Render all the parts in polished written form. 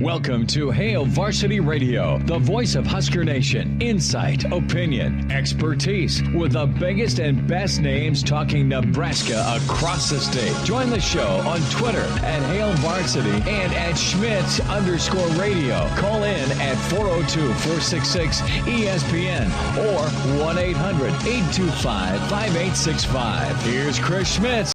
Welcome to Hail Varsity Radio, the voice of Husker Nation. Insight, opinion, expertise, with the biggest and best names talking Nebraska across the state. Join the show on Twitter at Hail Varsity and at Schmitz_radio. Call in at 402-466-ESPN or 1-800-825-5865. Here's Chris Schmitz.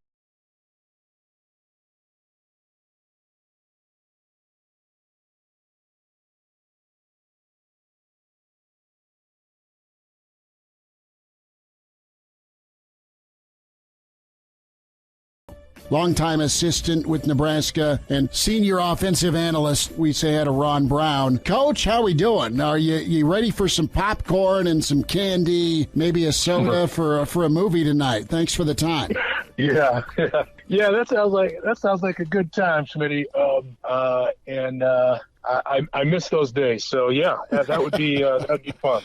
Longtime assistant with Nebraska and senior offensive analyst, we say, at Ron Brown. Coach, how we doing? Are you ready for some popcorn and some candy, maybe a soda for a movie tonight? Thanks for the time. Yeah. That sounds like a good time, Smitty. I miss those days. So that would be fun.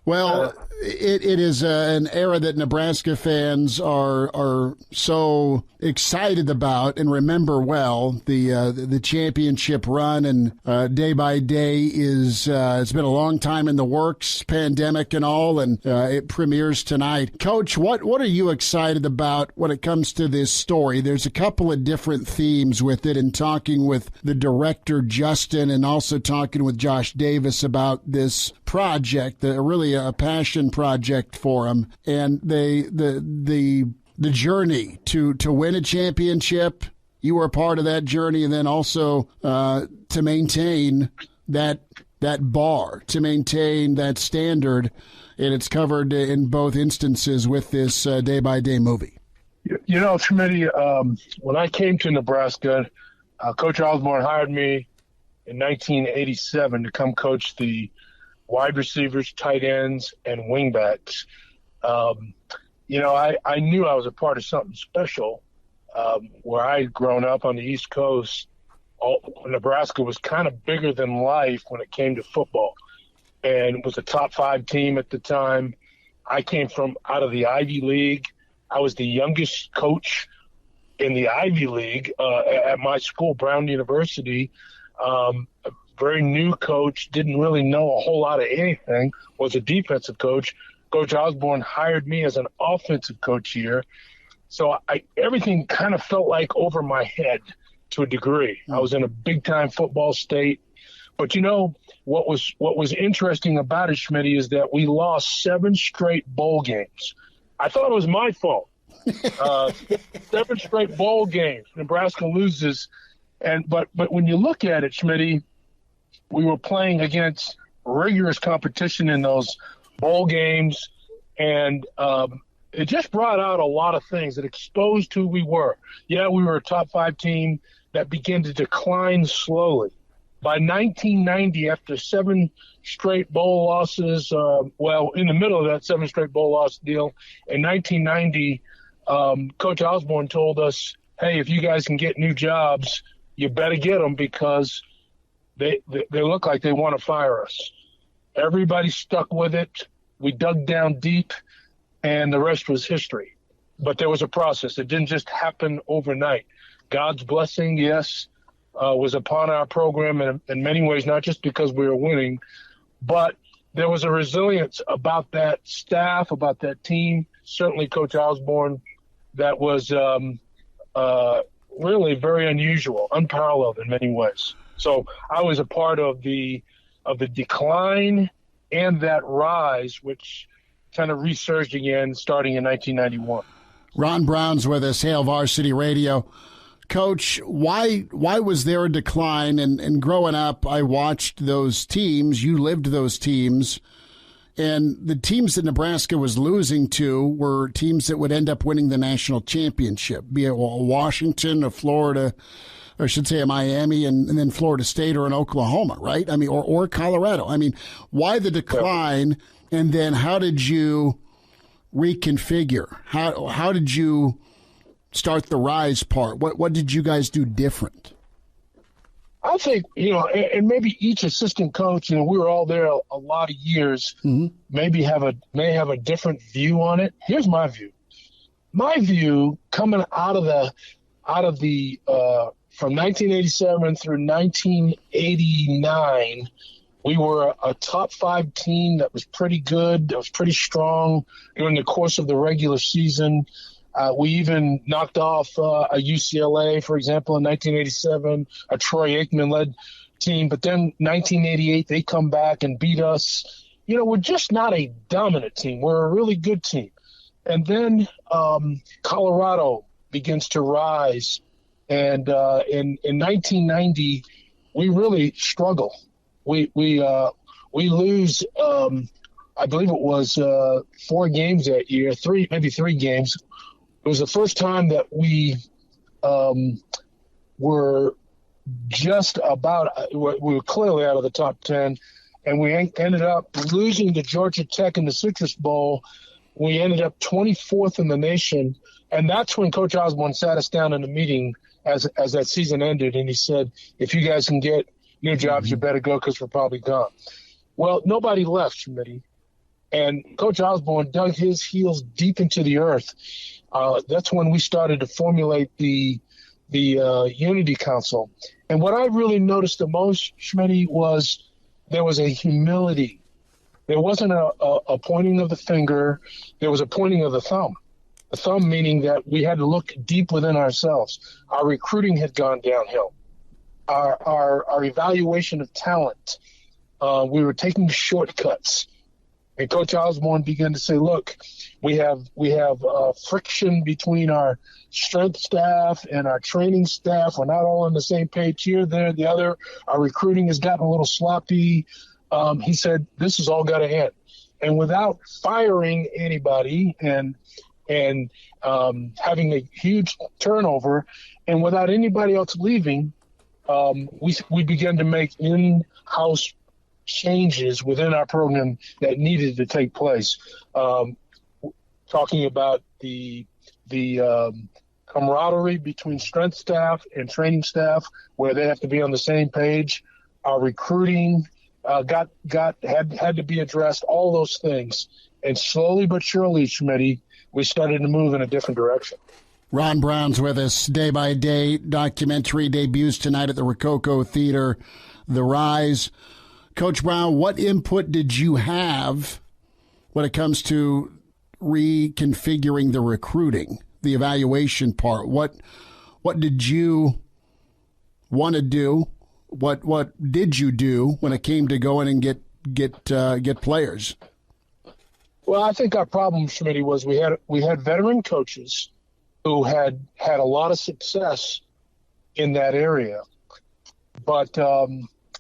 Well, it is an era that Nebraska fans are so excited about and remember well. The championship run, and day by day is it's been a long time in the works, pandemic and all, and it premieres tonight. Coach, what are you excited about when it comes to this story? There's a couple of different themes with it, and talking with the director Justin and also talking with Josh Davis about this project, really a passion project for him, and the journey to win a championship. You were a part of that journey, and then also to maintain that bar, to maintain that standard, and it's covered in both instances with this day-by-day movie. You know, Schmitty, when I came to Nebraska, Coach Osborne hired me in 1987 to come coach the wide receivers, tight ends, and wingbacks. I knew I was a part of something special. Where I had grown up on the East Coast, Nebraska was kind of bigger than life when it came to football, and it was a top 5 team at the time. I came from out of the Ivy League. I was the youngest coach in the Ivy League at my school, Brown University. Very new coach, didn't really know a whole lot of anything, was a defensive coach. Coach Osborne hired me as an offensive coach here. So everything kind of felt like over my head to a degree. I was in a big-time football state. But, what was interesting about it, Schmitty, is that we lost 7 straight bowl games. I thought it was my fault. 7 straight bowl games. Nebraska loses. But when you look at it, Schmitty, we were playing against rigorous competition in those bowl games, and it just brought out a lot of things. It exposed who we were. Yeah, we were a top 5 team that began to decline slowly. By 1990, after 7 straight bowl losses, in the middle of that 7 straight bowl loss deal, in 1990, Coach Osborne told us, hey, if you guys can get new jobs, you better get them, because they look like they want to fire us. Everybody stuck with it. We dug down deep, and the rest was history. But there was a process. It didn't just happen overnight. God's blessing, yes, was upon our program in many ways, not just because we were winning, but there was a resilience about that staff, about that team, certainly Coach Osborne, that was really very unusual, unparalleled in many ways. So I was a part of the decline and that rise, which kind of resurged again starting in 1991. Ron Brown's with us, Hail Varsity Radio. Coach, why was there a decline? And growing up, I watched those teams. You lived those teams. And the teams that Nebraska was losing to were teams that would end up winning the national championship, be it Washington or Florida, or I should say a Miami, and then Florida State or an Oklahoma, right? I mean, or Colorado. I mean, why the decline? And then how did you reconfigure? How did you start the rise part? What did you guys do different? I think, and maybe each assistant coach, we were all there a lot of years, may have a different view on it. Here's my view. My view, coming out of the from 1987 through 1989, we were a top 5 team that was pretty good, that was pretty strong during the course of the regular season. We even knocked off a UCLA, for example, in 1987, a Troy Aikman-led team. But then 1988, they come back and beat us. We're just not a dominant team. We're a really good team. And then Colorado begins to rise. And in 1990, we really struggle. We lose, I believe it was 4 games that year, maybe 3 games. It was the first time that we were just about – we were clearly out of the top 10, and we ended up losing to Georgia Tech in the Citrus Bowl. We ended up 24th in the nation, and that's when Coach Osborne sat us down in a meeting as that season ended, and he said, if you guys can get new jobs, you better go because we're probably gone. Well, nobody left, Schmitty, and Coach Osborne dug his heels deep into the earth. That's when we started to formulate the Unity Council. And what I really noticed the most, Schmitty, was there was a humility. There wasn't a pointing of the finger. There was a pointing of the thumb. The thumb meaning that we had to look deep within ourselves. Our recruiting had gone downhill. Our evaluation of talent, we were taking shortcuts. And Coach Osborne began to say, look, we have friction between our strength staff and our training staff. We're not all on the same page here, there, the other. Our recruiting has gotten a little sloppy. He said, this has all got to end. And without firing anybody and having a huge turnover, and without anybody else leaving, we began to make in-house changes within our program that needed to take place. Talking about the camaraderie between strength staff and training staff, where they have to be on the same page. Our recruiting had to be addressed. All those things, and slowly but surely, Schmitty, we started to move in a different direction. Ron Brown's with us. Day by Day documentary debuts tonight at the Rococo Theater, The Rise. Coach Brown, what input did you have when it comes to reconfiguring the recruiting, the evaluation part? What did you want to do? What did you do when it came to going and get players? Well, I think our problem, Schmitty, was we had veteran coaches who had a lot of success in that area, but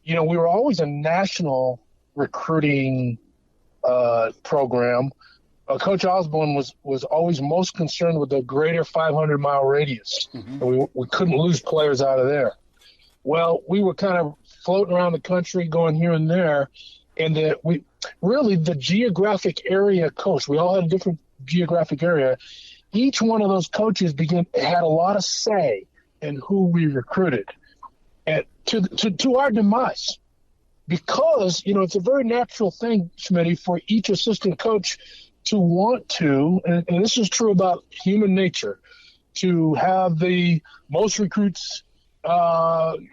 we were always a national recruiting program. Coach Osborne was always most concerned with the greater 500-mile radius. Mm-hmm. And we couldn't lose players out of there. Well, we were kind of floating around the country, going here and there, and the geographic area coach, we all had a different geographic area. Each one of those coaches had a lot of say in who we recruited. And to our demise, because, it's a very natural thing, Schmitty, for each assistant coach to want to, and this is true about human nature, to have the most recruits, on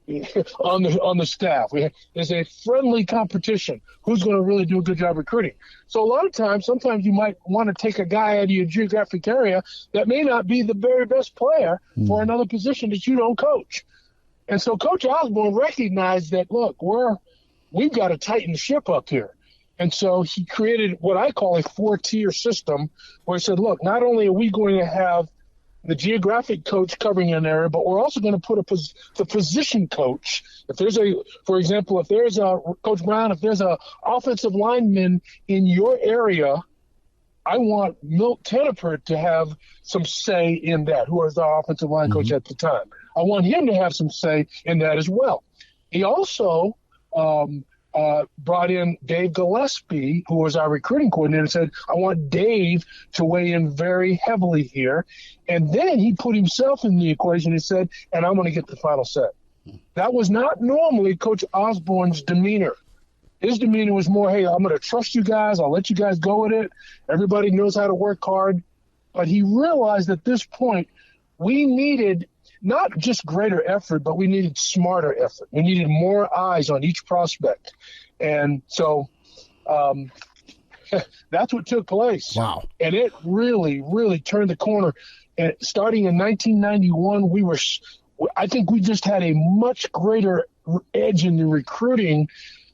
the staff. There's a friendly competition. Who's going to really do a good job recruiting? So a lot of times, sometimes you might want to take a guy out of your geographic area that may not be the very best player for another position that you don't coach. And so Coach Osborne recognized that, look, we've got to tighten the ship up here. And so he created what I call a 4-tier system where he said, look, not only are we going to have the geographic coach covering an area, but we're also going to put the position coach. If there's Coach Brown, if there's a offensive lineman in your area, I want Milt Tenopert to have some say in that, who was our offensive line coach at the time. I want him to have some say in that as well. He also brought in Dave Gillespie, who was our recruiting coordinator, and said, I want Dave to weigh in very heavily here. And then he put himself in the equation and said, and I'm going to get the final say. That was not normally Coach Osborne's demeanor. His demeanor was more, hey, I'm going to trust you guys. I'll let you guys go with it. Everybody knows how to work hard. But he realized at this point we needed not just greater effort, but we needed smarter effort. We needed more eyes on each prospect. And so that's what took place. Wow. And it really, really turned the corner. And starting in 1991, I think we just had a much greater edge in the recruiting.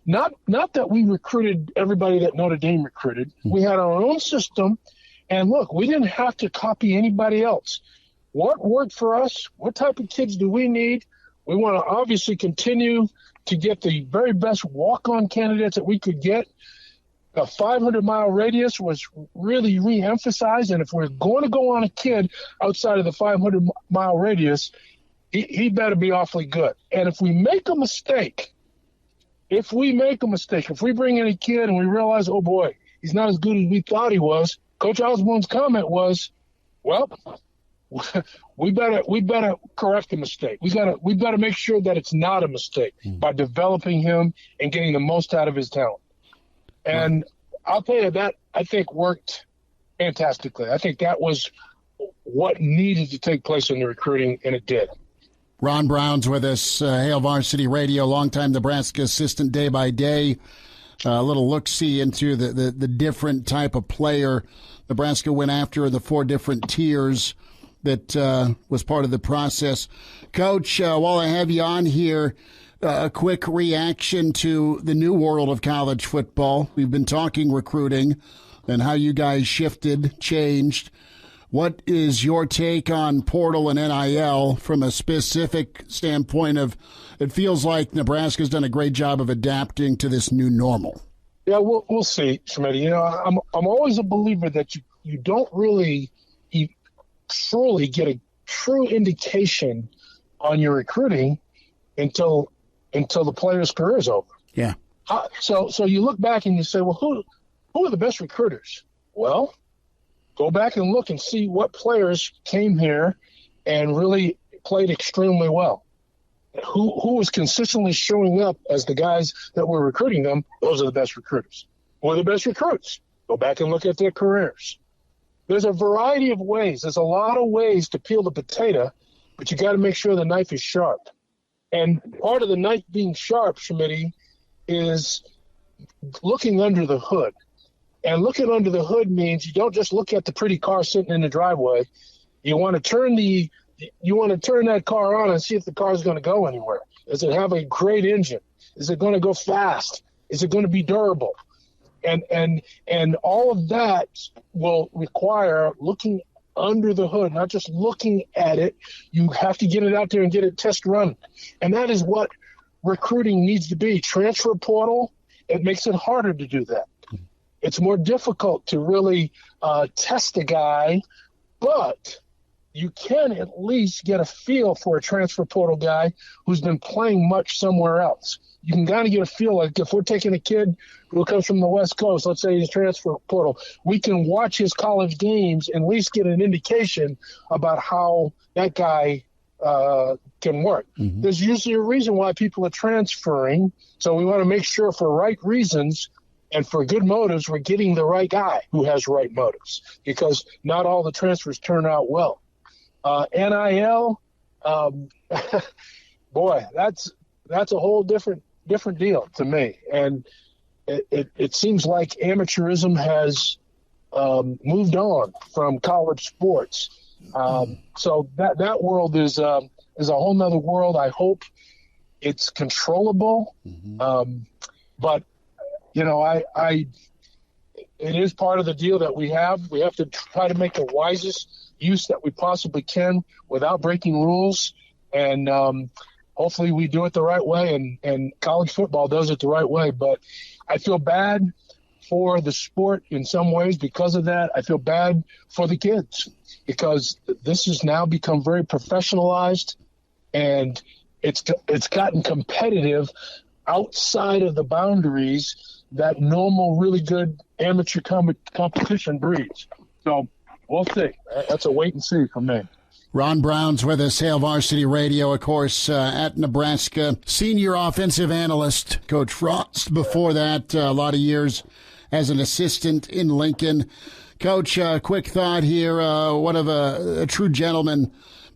Not that we recruited everybody that Notre Dame recruited. We had our own system. And look, we didn't have to copy anybody else. What worked for us? What type of kids do we need? We want to obviously continue to get the very best walk-on candidates that we could get. A 500-mile radius was really re-emphasized, and if we're going to go on a kid outside of the 500-mile radius, he better be awfully good. And if we make a mistake, if we bring in a kid and we realize, oh boy, he's not as good as we thought he was, Coach Osborne's comment was, well, we better correct the mistake. We better make sure that it's not a mistake by developing him and getting the most out of his talent. And I'll tell you, that I think worked fantastically. I think that was what needed to take place in the recruiting, and it did. Ron Brown's with us, Hail Varsity Radio, longtime Nebraska assistant day by day. A little look-see into the different type of player Nebraska went after in the 4 different tiers that was part of the process. Coach, while I have you on here, a quick reaction to the new world of college football. We've been talking recruiting and how you guys shifted, changed. What is your take on portal and NIL from a specific standpoint of it feels like Nebraska's done a great job of adapting to this new normal? Yeah, we'll see, Schmitty. You know, I'm always a believer that you don't really truly get a true indication on your recruiting until the player's career is over. Yeah. So you look back and you say, well, who are the best recruiters? Well, go back and look and see what players came here and really played extremely well. Who was consistently showing up as the guys that were recruiting them? Those are the best recruiters. Who are the best recruits? Go back and look at their careers. There's a variety of ways. There's a lot of ways to peel the potato, but you got to make sure the knife is sharp. And part of the knife being sharp, Schmitty, is looking under the hood. And looking under the hood means you don't just look at the pretty car sitting in the driveway. You want to turn that car on and see if the car is going to go anywhere. Does it have a great engine? Is it going to go fast? Is it going to be durable? And all of that will require looking under the hood, not just looking at it. You have to get it out there and get it test run. And that is what recruiting needs to be. Transfer portal, it makes it harder to do that. It's more difficult to really test a guy, but you can at least get a feel for a transfer portal guy who's been playing much somewhere else. You can kind of get a feel, like if we're taking a kid who comes from the West Coast, let's say he's transfer portal, we can watch his college games and at least get an indication about how that guy can work. Mm-hmm. There's usually a reason why people are transferring, so we want to make sure for right reasons and for good motives, we're getting the right guy who has right motives, because not all the transfers turn out well. NIL, boy, that's a whole different deal to me. And it seems like amateurism has moved on from college sports. So that world is a whole nother world. I hope it's controllable. Mm-hmm. But you know, it is part of the deal that we have. We have to try to make the wisest use that we possibly can without breaking rules. And hopefully we do it the right way, and college football does it the right way. But I feel bad for the sport in some ways because of that. I feel bad for the kids because this has now become very professionalized, and it's gotten competitive outside of the boundaries that normal, really good amateur competition breeds. So we'll see. That's a wait and see for me. Ron Brown's with us, Hail Varsity Radio, of course, at Nebraska. Senior offensive analyst, Coach Frost. Before that, a lot of years as an assistant in Lincoln. Coach, quick thought here. One of a true gentleman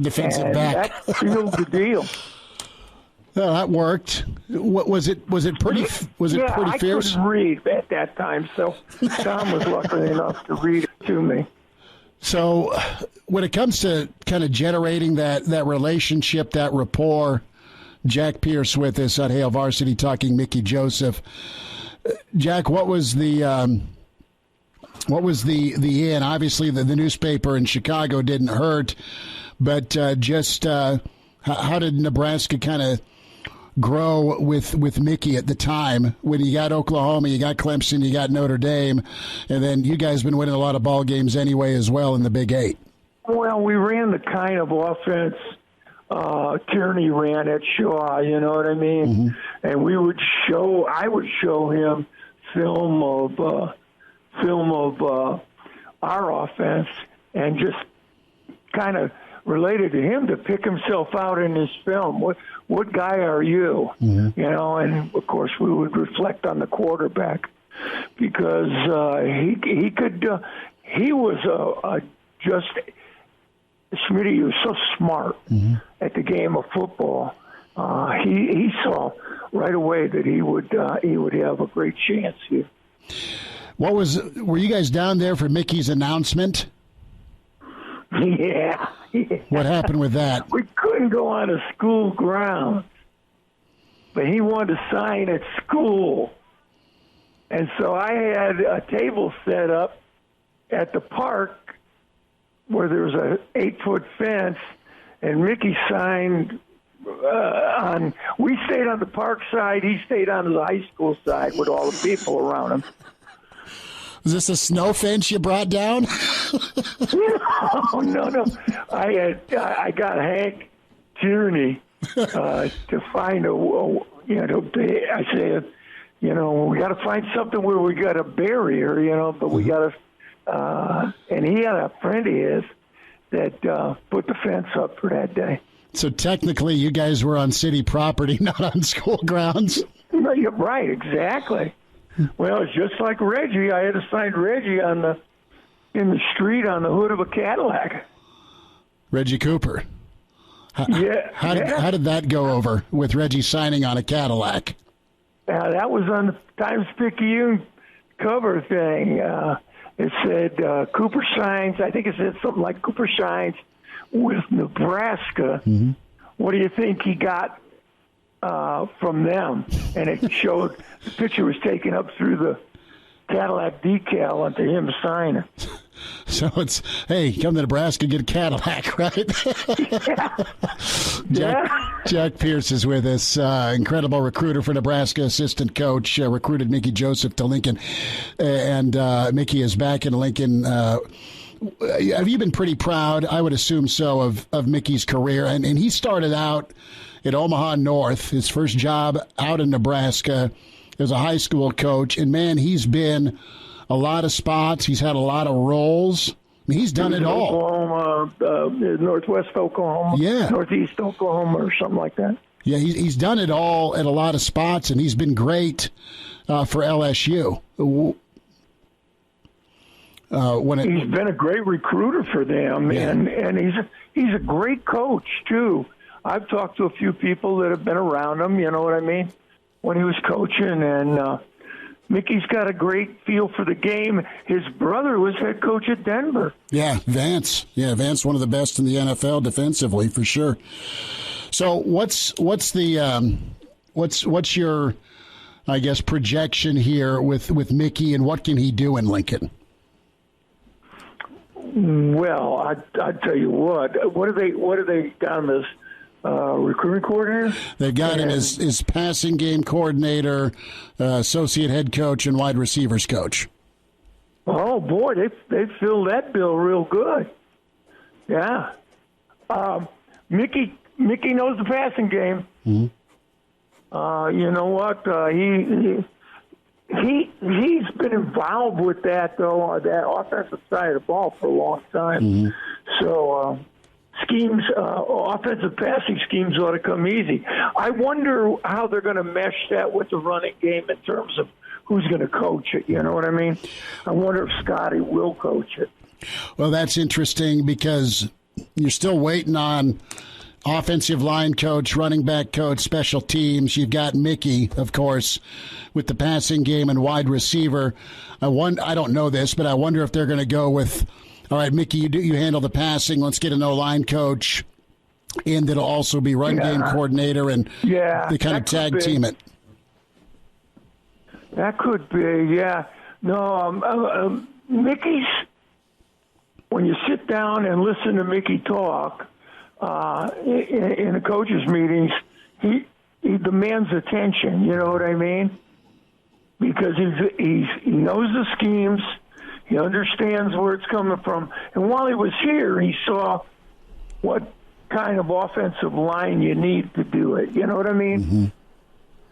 Defensive back. That sealed the deal. Well, that worked. What was it? Was it pretty? Was it pretty fierce? I couldn't read at that time, so Tom was lucky enough to read it to me. So, when it comes to kind of generating that relationship, that rapport, Jack Pierce with us on Hail Varsity talking Mickey Joseph. Jack, what was the end? Obviously, the newspaper in Chicago didn't hurt, but how did Nebraska kind of grow with Mickey at the time when you got Oklahoma, you got Clemson, you got Notre Dame, and then you guys been winning a lot of ball games anyway as well in the Big 8? Well, we ran the kind of offense Tierney ran at Shaw, you know what I mean? Mm-hmm. And I would show him film of our offense and just kind of related to him to pick himself out in his film. What guy are you? Mm-hmm. You know, and of course we would reflect on the quarterback because he was Smitty, he was so smart at the game of football. He saw right away that he would have a great chance here. Were you guys down there for Mickey's announcement? Yeah. What happened with that? We couldn't go on a school ground, but he wanted to sign at school. And so I had a table set up at the park where there was a 8-foot fence, and Mickey signed we stayed on the park side, he stayed on the high school side with all the people around him. Was this a snow fence you brought down? No. I got Hank Tierney to find I said, we got to find something where we got a barrier, but we got to. And he had a friend of his that put the fence up for that day. So technically, you guys were on city property, not on school grounds. No, you're right, exactly. Well, it's just like Reggie. I had to sign Reggie in the street on the hood of a Cadillac. Reggie Cooper. How did that go over with Reggie signing on a Cadillac? That was on the Times-Picayune cover thing. It said Cooper signs. I think it said something like Cooper signs with Nebraska. Mm-hmm. What do you think he got from them? And it showed the picture was taken up through the Cadillac decal onto him signing. So it's, hey, come to Nebraska, get a Cadillac, right? Jack Pierce is with us, incredible recruiter for Nebraska, assistant coach, recruited Mickey Joseph to Lincoln, and Mickey is back in Lincoln. Have you been pretty proud, I would assume so, of Mickey's career? And he started out at Omaha North, his first job out in Nebraska as a high school coach, and man, he's been a lot of spots. He's had a lot of roles. I mean, he's done it all. Oklahoma, northwest Oklahoma, northeast Oklahoma, or something like that. Yeah, he's done it all at a lot of spots, and he's been great for LSU. He's been a great recruiter for them, and he's a great coach too. I've talked to a few people that have been around him. You know what I mean? When he was coaching, and Mickey's got a great feel for the game. His brother was head coach at Denver. Yeah, Vance. Yeah, Vance, one of the best in the NFL defensively for sure. So what's your, I guess, projection here with Mickey, and what can he do in Lincoln? Well, I tell you what do they got him as recruiting coordinator? They've got him as passing game coordinator, associate head coach, and wide receivers coach. Oh boy, they filled that bill real good. Yeah, Mickey knows the passing game. Mm-hmm. You know what? He's been involved with that though, that offensive side of the ball for a long time. Mm-hmm. So schemes, offensive passing schemes ought to come easy. I wonder how they're going to mesh that with the running game in terms of who's going to coach it. You know what I mean? I wonder if Scotty will coach it. Well, that's interesting because You're still waiting on offensive line coach, running back coach, special teams. You've got Mickey, of course, with the passing game and wide receiver. I don't know this, but I wonder if they're going to go with, all right, Mickey, you handle the passing. Let's get an O-line coach, and that'll also be run game coordinator, and they kind of tag team it. That could be, yeah. No, Mickey's, when you sit down and listen to Mickey talk in the coaches' meetings, he demands attention, you know what I mean? Because he knows the schemes, he understands where it's coming from. And while he was here, he saw what kind of offensive line you need to do it. You know what I mean? Mm-hmm.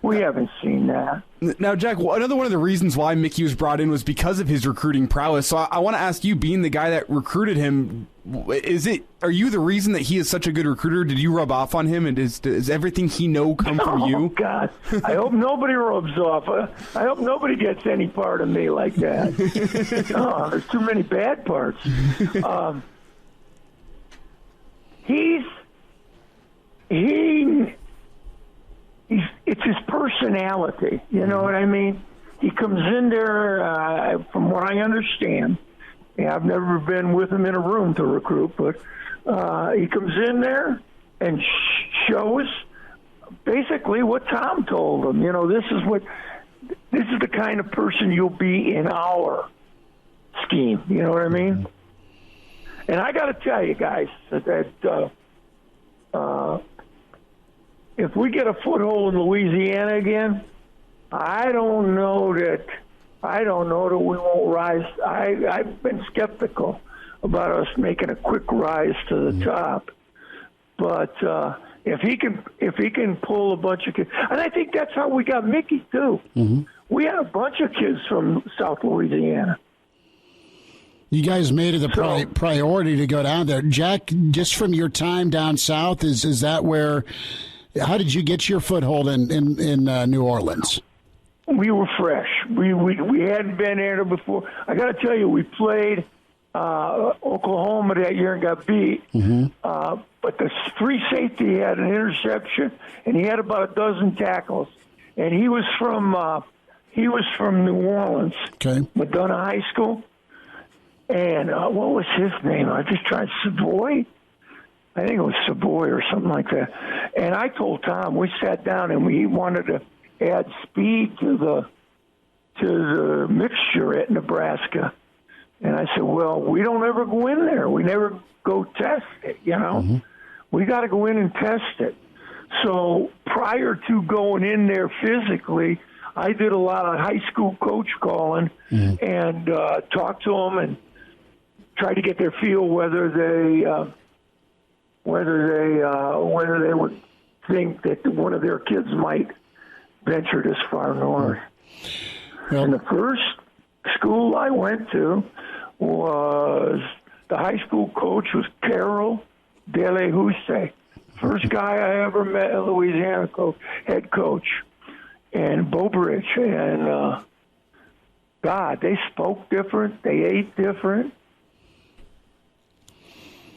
We haven't seen that. Now, Jack, another one of the reasons why Mickey was brought in was because of his recruiting prowess. So I want to ask you, being the guy that recruited him, are you the reason that he is such a good recruiter? Did you rub off on him, and does everything he know come from you? Oh, God. I hope nobody rubs off. I hope nobody gets any part of me like that. There's too many bad parts. It's his personality, you know what I mean? He comes in there, from what I understand, I've never been with him in a room to recruit, but he comes in there and shows basically what Tom told him. You know, this is the kind of person you'll be in our scheme, you know what I mean? And I got to tell you guys that if we get a foothold in Louisiana again, I don't know that we won't rise. I've been skeptical about us making a quick rise to the top, but if he can pull a bunch of kids, and I think that's how we got Mickey too. Mm-hmm. We had a bunch of kids from South Louisiana. You guys made it a priority to go down there, Jack. Just from your time down south, is that where? How did you get your foothold in New Orleans? We were fresh. We hadn't been there before. I got to tell you, we played Oklahoma that year and got beat. Mm-hmm. But the free safety had an interception, and he had about a dozen tackles. And he was from New Orleans, Madonna High School. And what was his name? I just tried Savoy. I think it was Savoy or something like that. And I told Tom, we sat down and we wanted to add speed to the mixture at Nebraska. And I said, well, we don't ever go in there. We never go test it, you know. Mm-hmm. We got to go in and test it. So prior to going in there physically, I did a lot of high school coach calling and talked to them and tried to get their feel whether they would think that one of their kids might venture this far north. Well, and the first school I went to was the high school coach was Carol Delehuse. First guy I ever met in Louisiana, head coach, and Beaubridge. And God, they spoke different. They ate different.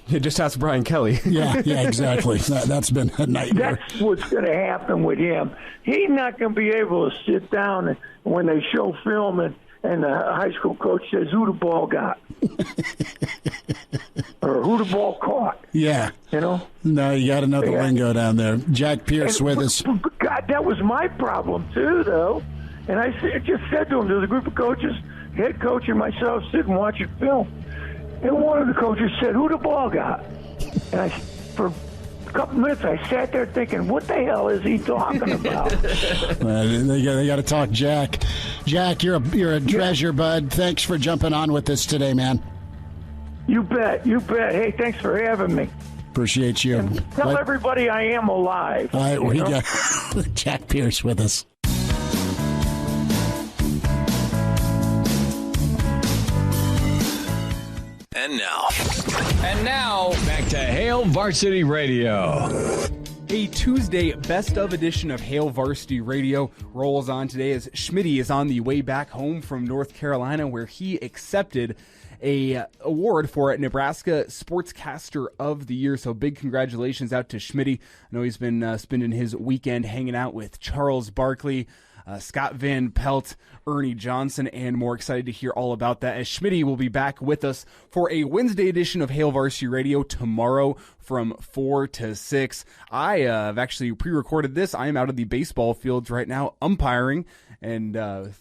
You just ask Brian Kelly. yeah, exactly. That's been a nightmare. That's what's going to happen with him. He's not going to be able to sit down and, when they show film and the high school coach says, who the ball got? Or who the ball caught? Yeah. You know? No, you got to know the lingo down there. Jack Pierce with us. God, that was my problem, too, though. And I just said to him, there's a group of coaches, head coach and myself, sitting watching film. And one of the coaches said, who the ball got? And for a couple minutes, I sat there thinking, what the hell is he talking about? They got to talk Jack. Jack, you're a treasure, bud. Thanks for jumping on with us today, man. You bet. Hey, thanks for having me. Appreciate you. And tell everybody I am alive. All right, we got Jack Pierce with us. And now, back to Hail Varsity Radio. A Tuesday best of edition of Hail Varsity Radio rolls on today as Schmitty is on the way back home from North Carolina, where he accepted a award for Nebraska Sportscaster of the Year. So big congratulations out to Schmitty. I know he's been spending his weekend hanging out with Charles Barkley, Scott Van Pelt, Ernie Johnson, and more. Excited to hear all about that, as Schmitty will be back with us for a Wednesday edition of Hail Varsity Radio tomorrow from 4 to 6. I have actually pre-recorded this. I am out of the baseball fields right now umpiring, and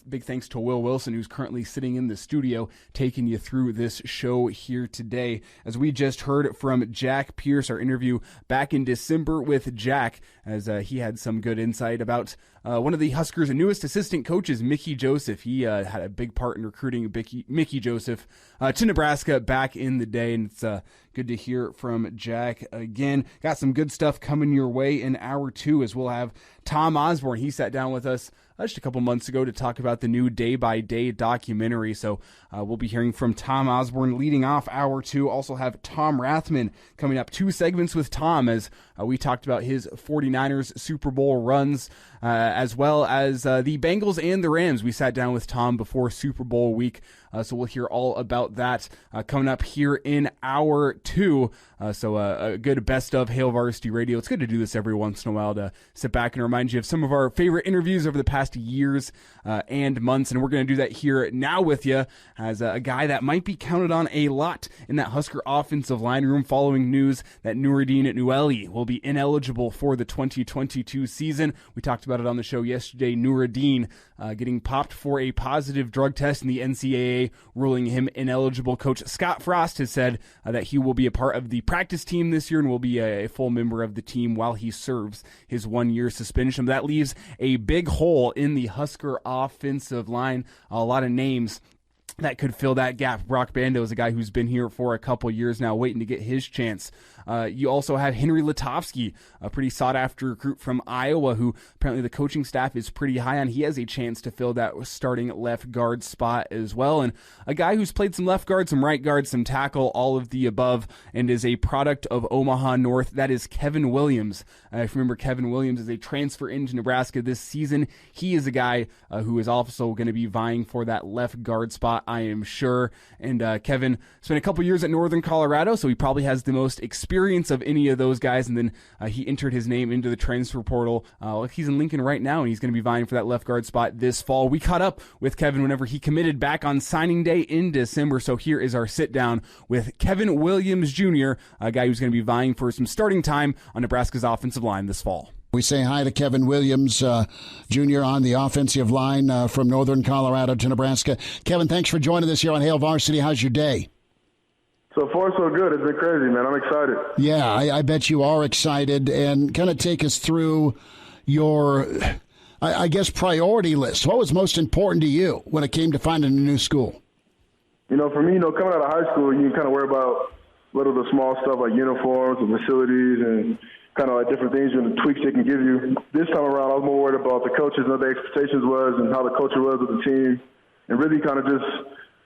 big thanks to Will Wilson, who's currently sitting in the studio taking you through this show here today. As we just heard from Jack Pierce, our interview back in December with Jack, as he had some good insight about one of the Huskers' newest assistant coaches, Mickey Joseph. He had a big part in recruiting Mickey Joseph to Nebraska back in the day, and it's good to hear from Jack again. Got some good stuff coming your way in hour 2, as we'll have Tom Osborne. He sat down with us just a couple months ago to talk about the new Day by Day documentary. So we'll be hearing from Tom Osborne leading off hour 2. Also have Tom Rathman coming up. 2 segments with Tom, as we talked about his 49ers Super Bowl runs, as well as the Bengals and the Rams. We sat down with Tom before Super Bowl week, so we'll hear all about that coming up here in hour 2. So a good best of Hail Varsity Radio. It's good to do this every once in a while, to sit back and remind you of some of our favorite interviews over the past years and months. And we're going to do that here now with you, as a guy that might be counted on a lot in that Husker offensive line room, following news that Nuruddin Nueli will be ineligible for the 2022 season. We talked about it on the show yesterday. Nuruddin getting popped for a positive drug test, and the NCAA ruling him ineligible. Coach Scott Frost has said that he will be a part of the practice team this year and will be a full member of the team while he serves his 1-year suspension. That leaves a big hole in the Husker offensive line. A lot of names that could fill that gap. Brock Bando is a guy who's been here for a couple years now, waiting to get his chance. You also have Henry Letofsky, a pretty sought-after recruit from Iowa, who apparently the coaching staff is pretty high on. He has a chance to fill that starting left guard spot as well. And a guy who's played some left guard, some right guard, some tackle, all of the above, and is a product of Omaha North. That is Kevin Williams. If you remember, Kevin Williams is a transfer into Nebraska this season. He is a guy who is also going to be vying for that left guard spot, I am sure. And Kevin spent a couple years at Northern Colorado, so he probably has the most experience of any of those guys. And then he entered his name into the transfer portal. He's in Lincoln right now, and he's going to be vying for that left guard spot this fall. We caught up with Kevin whenever he committed back on signing day in December. So here is our sit down with Kevin Williams Jr., a guy who's going to be vying for some starting time on Nebraska's offensive line this fall. We say hi to Kevin Williams, Jr. on the offensive line from Northern Colorado to Nebraska. Kevin, thanks for joining us here on Hail Varsity. How's your day? So far, so good. It's been crazy, man. I'm excited. Yeah, I bet you are excited. And kind of take us through your, I guess, priority list. What was most important to you when it came to finding a new school? For me, coming out of high school, you kind of worry about the small stuff like uniforms and facilities and kind of like different things and the tweaks they can give you. This time around, I was more worried about the coaches and what their expectations was and how the culture was with the team, and really kind of just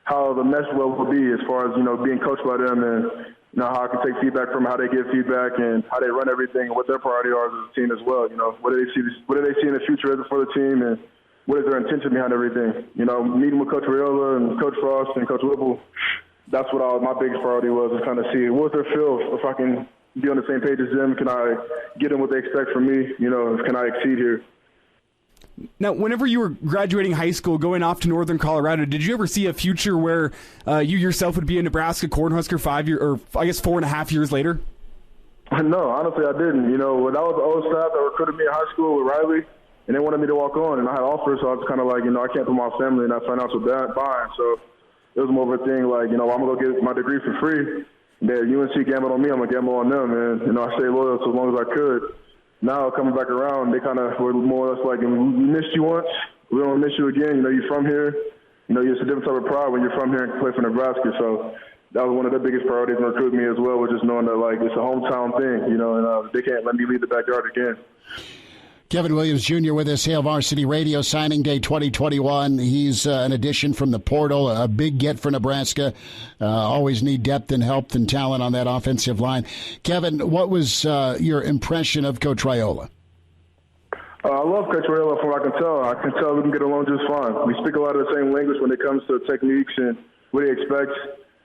how the message will be as far as, being coached by them, and, how I can take feedback from how they give feedback and how they run everything and what their priority are as a team as well. What do they see in the future for the team, and what is their intention behind everything? Meeting with Coach Raiola and Coach Frost and Coach Whipple, that's what my biggest priority was kind of see what's their feel, if I can be on the same page as them. Can I get them what they expect from me? Can I exceed here? Now, whenever you were graduating high school, going off to Northern Colorado, did you ever see a future where you yourself would be a Nebraska Cornhusker 4.5 years later? No, honestly, I didn't. When I was the old staff that recruited me in high school with Riley, and they wanted me to walk on, and I had offers, so I was kind of like, I can't put my family in that financial bind. So it was more of a thing like, I'm going to go get my degree for free. UNC gambled on me, I'm going to gamble on them, and I stayed loyal so long as I could. Now coming back around, they kind of were more or less like, we missed you once, we don't miss you again. You're from here. It's a different type of pride when you're from here and play for Nebraska. So that was one of the biggest priorities in recruiting me as well, was just knowing that, it's a hometown thing, and they can't let me leave the backyard again. Kevin Williams Jr. with us, Hail Varsity Radio, signing day 2021. He's an addition from the portal, a big get for Nebraska. Always need depth and help and talent on that offensive line. Kevin, what was your impression of Coach Raiola? I love Coach Raiola from what I can tell. I can tell we can get along just fine. We speak a lot of the same language when it comes to techniques and what he expects.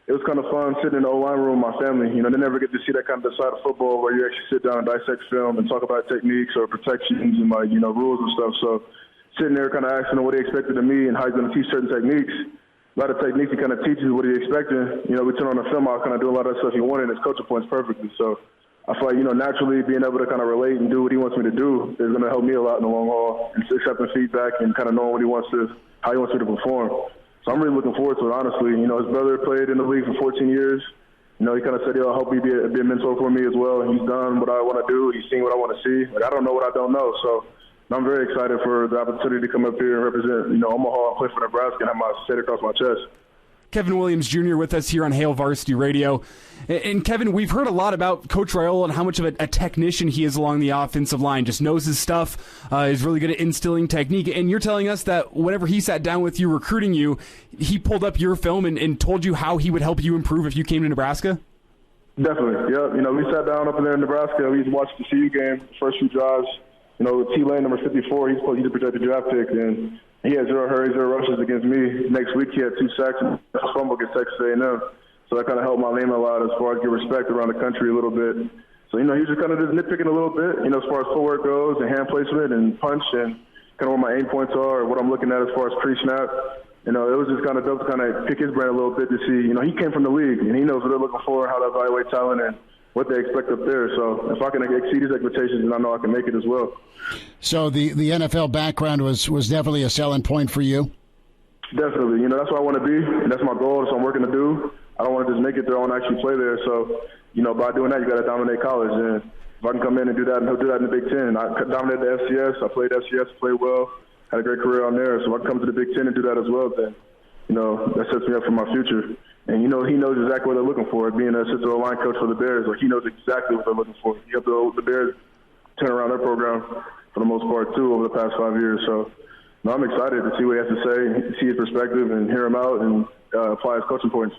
It was kind of fun sitting in the O-line room with my family. You know, they never get to see that kind of side of football where you actually sit down and dissect film and talk about techniques or protections and, like, you know, rules and stuff. So sitting there kind of asking him what he expected of me and how he's going to teach certain techniques. A lot of techniques he kind of teaches what he expected. You know, we turn on the film, I'll kind of do a lot of that stuff he wanted, and his coaching points perfectly. So I feel like, you know, naturally being able to kind of relate and do what he wants me to do is going to help me a lot in the long haul, and accepting feedback and kind of knowing what he wants to, how he wants me to perform. So I'm really looking forward to it, honestly. You know, his brother played in the league for 14 years. You know, he kind of said he'll help me be a mentor for me as well. He's done what I want to do. He's seen what I want to see. Like, I don't know what I don't know. So I'm very excited for the opportunity to come up here and represent, you know, Omaha and play for Nebraska and have my state across my chest. Kevin Williams Jr. with us here on Hail Varsity Radio. And Kevin, we've heard a lot about Coach Raiola and how much of a technician he is along the offensive line. Just knows his stuff, is really good at instilling technique. And you're telling us that whenever he sat down with you, recruiting you, he pulled up your film and told you how he would help you improve if you came to Nebraska? Definitely, yeah. You know, we sat down up in there in Nebraska. We watched the CU game, the first few drives. You know, T-Lane, number 54, he's a projected draft pick, and he had 0 hurries, 0 rushes against me. Next week, he had 2 sacks and a fumble against Texas A&M. So that kind of helped my name a lot as far as get respect around the country a little bit. So, you know, he was just kind of just nitpicking a little bit, you know, as far as footwork goes and hand placement and punch and kind of where my aim points are, what I'm looking at as far as pre-snap. You know, it was just kind of dope to kind of pick his brain a little bit to see, you know, he came from the league and he knows what they're looking for, how to evaluate talent and what they expect up there. So if I can exceed his expectations, then I know I can make it as well. So the NFL background was definitely a selling point for you? Definitely. You know, that's what I want to be, and that's my goal. That's what I'm working to do. I don't want to just make it there. I want to actually play there. So, you know, by doing that, you got to dominate college. And if I can come in and do that, and he'll do that in the Big Ten. I dominated the FCS. I played FCS, played well, had a great career on there. So if I can come to the Big Ten and do that as well, then, you know, that sets me up for my future. And, you know, he knows exactly what they're looking for. Being an assistant line coach for the Bears, like, he knows exactly what they're looking for. He helped the Bears turn around their program for the most part, too, over the past 5 years. So, no, I'm excited to see what he has to say, see his perspective, and hear him out and apply his coaching points.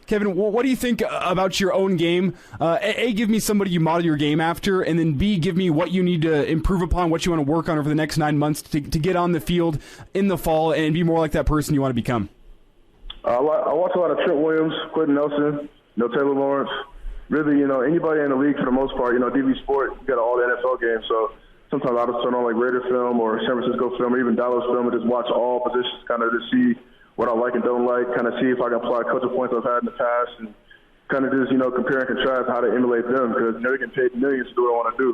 Kevin, what do you think about your own game? A, give me somebody you model your game after, and then B, give me what you need to improve upon, what you want to work on over the next 9 months to get on the field in the fall and be more like that person you want to become. I watch a lot of Trent Williams, Quentin Nelson, you know, Taylor Lawrence. Really, you know, anybody in the league for the most part. You know, DB Sport, you got all the NFL games, so sometimes I'll just turn on like Raider film or San Francisco film or even Dallas film and just watch all positions kind of to see what I like and don't like, kind of see if I can apply coaching points I've had in the past and kind of just, you know, compare and contrast how to emulate them because, you know, they get paid millions to do what I want to do.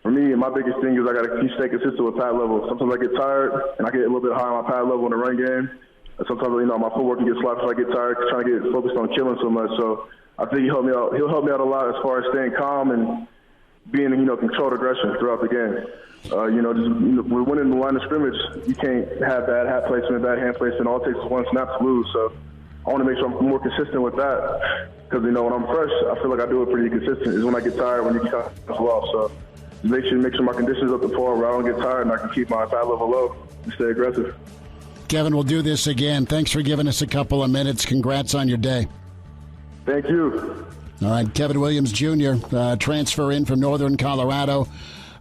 For me, my biggest thing is I got to keep staying consistent with pad level. Sometimes I get tired and I get a little bit high on my pad level in the run game. Sometimes, you know, my footwork can get sloppy if I get tired trying to get focused on killing so much. So I think he'll help me out a lot as far as staying calm and being, you know, controlled aggression throughout the game. You know, just, you know, we're winning the line of scrimmage. You can't have bad hat placement, bad hand placement. All it takes is one snap to lose. So I want to make sure I'm more consistent with that because, you know, when I'm fresh, I feel like I do it pretty consistent. Is when I get tired, when you get tired as well. So make sure my conditions up to par where I don't get tired and I can keep my pad level low and stay aggressive. Kevin, we'll do this again. Thanks for giving us a couple of minutes. Congrats on your day. Thank you. All right, Kevin Williams Jr., transfer in from Northern Colorado.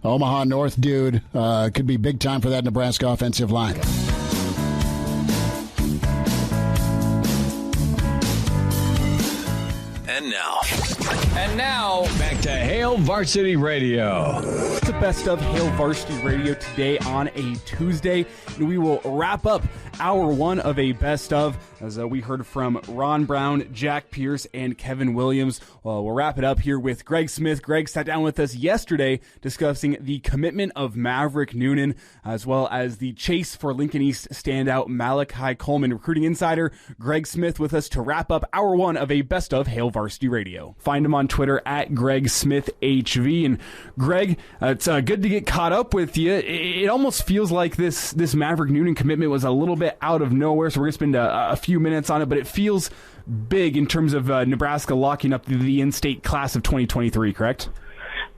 Omaha North dude. Could be big time for that Nebraska offensive line. And now, back to Hail Varsity Radio. It's the best of Hail Varsity Radio today on a Tuesday. And we will wrap up hour one of a best of, as we heard from Ron Brown, Jack Pierce, and Kevin Williams. We'll wrap it up here with Greg Smith. Greg sat down with us yesterday discussing the commitment of Maverick Noonan, as well as the chase for Lincoln East standout Malachi Coleman. Recruiting insider Greg Smith with us to wrap up hour one of a best of Hail Varsity Radio. Find him on Twitter at Greg Smith HV. And Greg, it's good to get caught up with you. It almost feels like this Maverick Noonan commitment was a little bit out of nowhere, so we're going to spend a few minutes on it, but it feels big in terms of Nebraska locking up the in-state class of 2023, correct?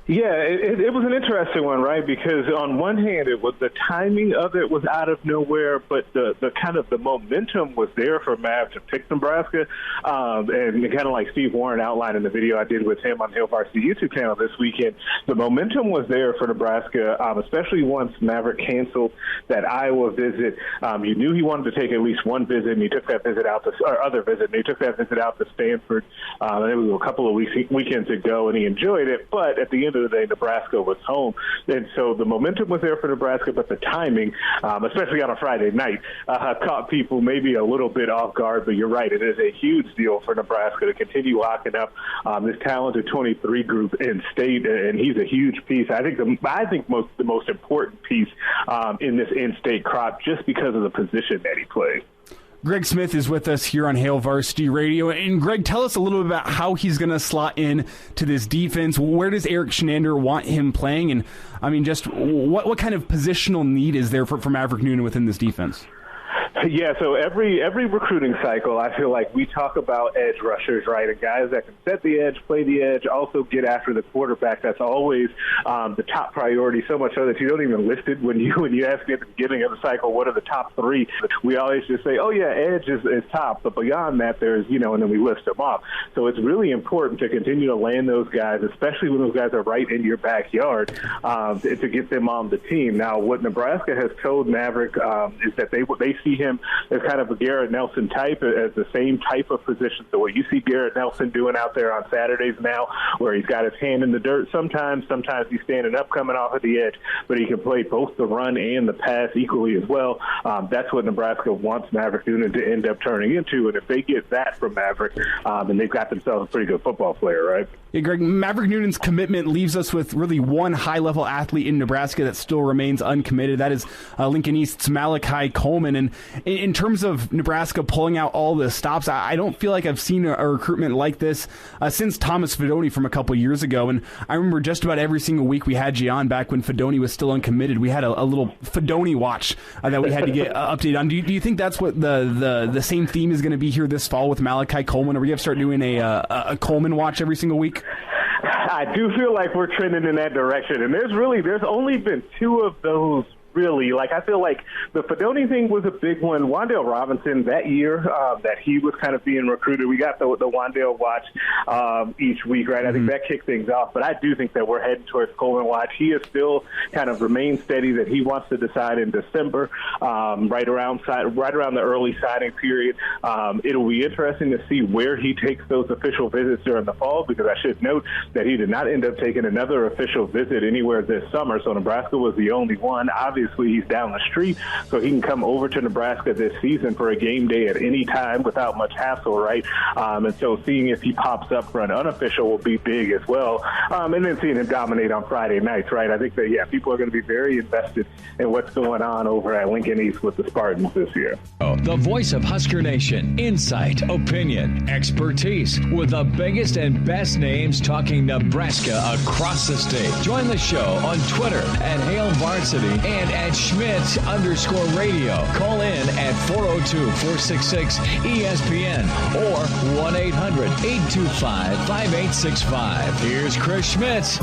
Yeah, it was an interesting one, right? Because on one hand, it was the timing of it was out of nowhere, but the kind of the momentum was there for Mav to pick Nebraska. And kind of like Steve Warren outlined in the video I did with him on Hail Varsity YouTube channel this weekend, the momentum was there for Nebraska, especially once Maverick canceled that Iowa visit. You knew he wanted to take at least one visit, and he took that visit out and he took that visit out to Stanford. And it was a couple of weekends ago, and he enjoyed it. But at the end of the day, Nebraska was home. And so the momentum was there for Nebraska, but the timing, especially on a Friday night, caught people maybe a little bit off guard. But you're right, it is a huge deal for Nebraska to continue locking up this talented 23 group in state, and he's a huge piece. I think the most important piece in this in-state crop, just because of the position that he plays. Greg Smith is with us here on Hail Varsity Radio. And Greg, tell us a little bit about how he's going to slot in to this defense. Where does Eric Shenander want him playing? And, I mean, just what kind of positional need is there for Maverick Noonan within this defense? Yeah, so every recruiting cycle, I feel like we talk about edge rushers, right? And guys that can set the edge, play the edge, also get after the quarterback. That's always the top priority, so much so that you don't even list it when you ask me at the beginning of the cycle, what are the top three? We always just say, oh, yeah, edge is top. But beyond that, there's, and then we list them off. So it's really important to continue to land those guys, especially when those guys are right in your backyard, to get them on the team. Now, what Nebraska has told Maverick is that they see him as kind of a Garrett Nelson type, as the same type of position. So what you see Garrett Nelson doing out there on Saturdays now, where he's got his hand in the dirt sometimes he's standing up coming off of the edge, but he can play both the run and the pass equally as well. That's what Nebraska wants Maverick Noonan to end up turning into, and if they get that from Maverick, then they've got themselves a pretty good football player, right? Yeah, Greg, Maverick Noonan's commitment leaves us with really one high-level athlete in Nebraska that still remains uncommitted. That is Lincoln East's Malachi Coleman. And in terms of Nebraska pulling out all the stops, I don't feel like I've seen a recruitment like this since Thomas Fedoni from a couple years ago. And I remember just about every single week we had you on back when Fedoni was still uncommitted. We had a little Fedoni watch that we had to get updated on. Do you think that's what the same theme is going to be here this fall with Malachi Coleman? Are we going to start doing a Coleman watch every single week? I do feel like we're trending in that direction, and there's only been two of those. Really, I feel like the Fedoni thing was a big one. Wandale Robinson, that year that he was kind of being recruited, we got the Wandale watch each week, right? I think that kicked things off, but I do think that we're heading towards Coleman watch. He has still kind of remained steady that he wants to decide in December, right around the early signing period. It'll be interesting to see where he takes those official visits during the fall, because I should note that he did not end up taking another official visit anywhere this summer, so Nebraska was the only one. Obviously, he's down the street, so he can come over to Nebraska this season for a game day at any time without much hassle, right? And so seeing if he pops up for an unofficial will be big as well. And then seeing him dominate on Friday nights, right? I think that, people are going to be very invested in what's going on over at Lincoln East with the Spartans this year. The voice of Husker Nation. Insight, opinion, expertise, with the biggest and best names talking Nebraska across the state. Join the show on Twitter at Hail Varsity and at Schmitz_radio. Call in at 402-466-ESPN or 1-800-825-5865. Here's Chris Schmitz.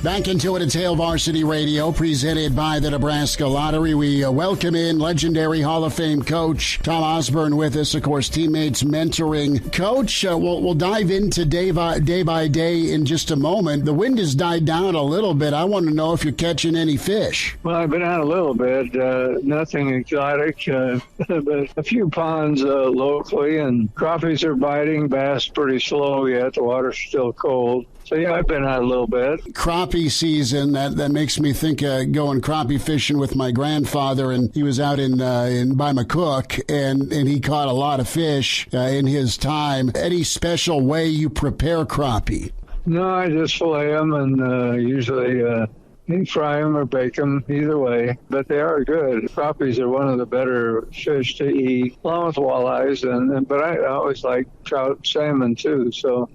Back into it, it's Hail Varsity Radio, presented by the Nebraska Lottery. We welcome in legendary Hall of Fame coach Tom Osborne with us, of course, teammates mentoring. Coach, we'll dive into day by day in just a moment. The wind has died down a little bit. I want to know if you're catching any fish. Well, I've been out a little bit, nothing exotic, but a few ponds locally, and crappies are biting, bass pretty slow yet. The water's still cold. So, I've been out a little bit. Crappie season, that makes me think going crappie fishing with my grandfather, and he was out in by McCook, and he caught a lot of fish in his time. Any special way you prepare crappie? No, I just fillet them, and usually you fry them or bake them, either way. But they are good. Crappies are one of the better fish to eat, along with walleyes, but I always like trout, salmon, too, so...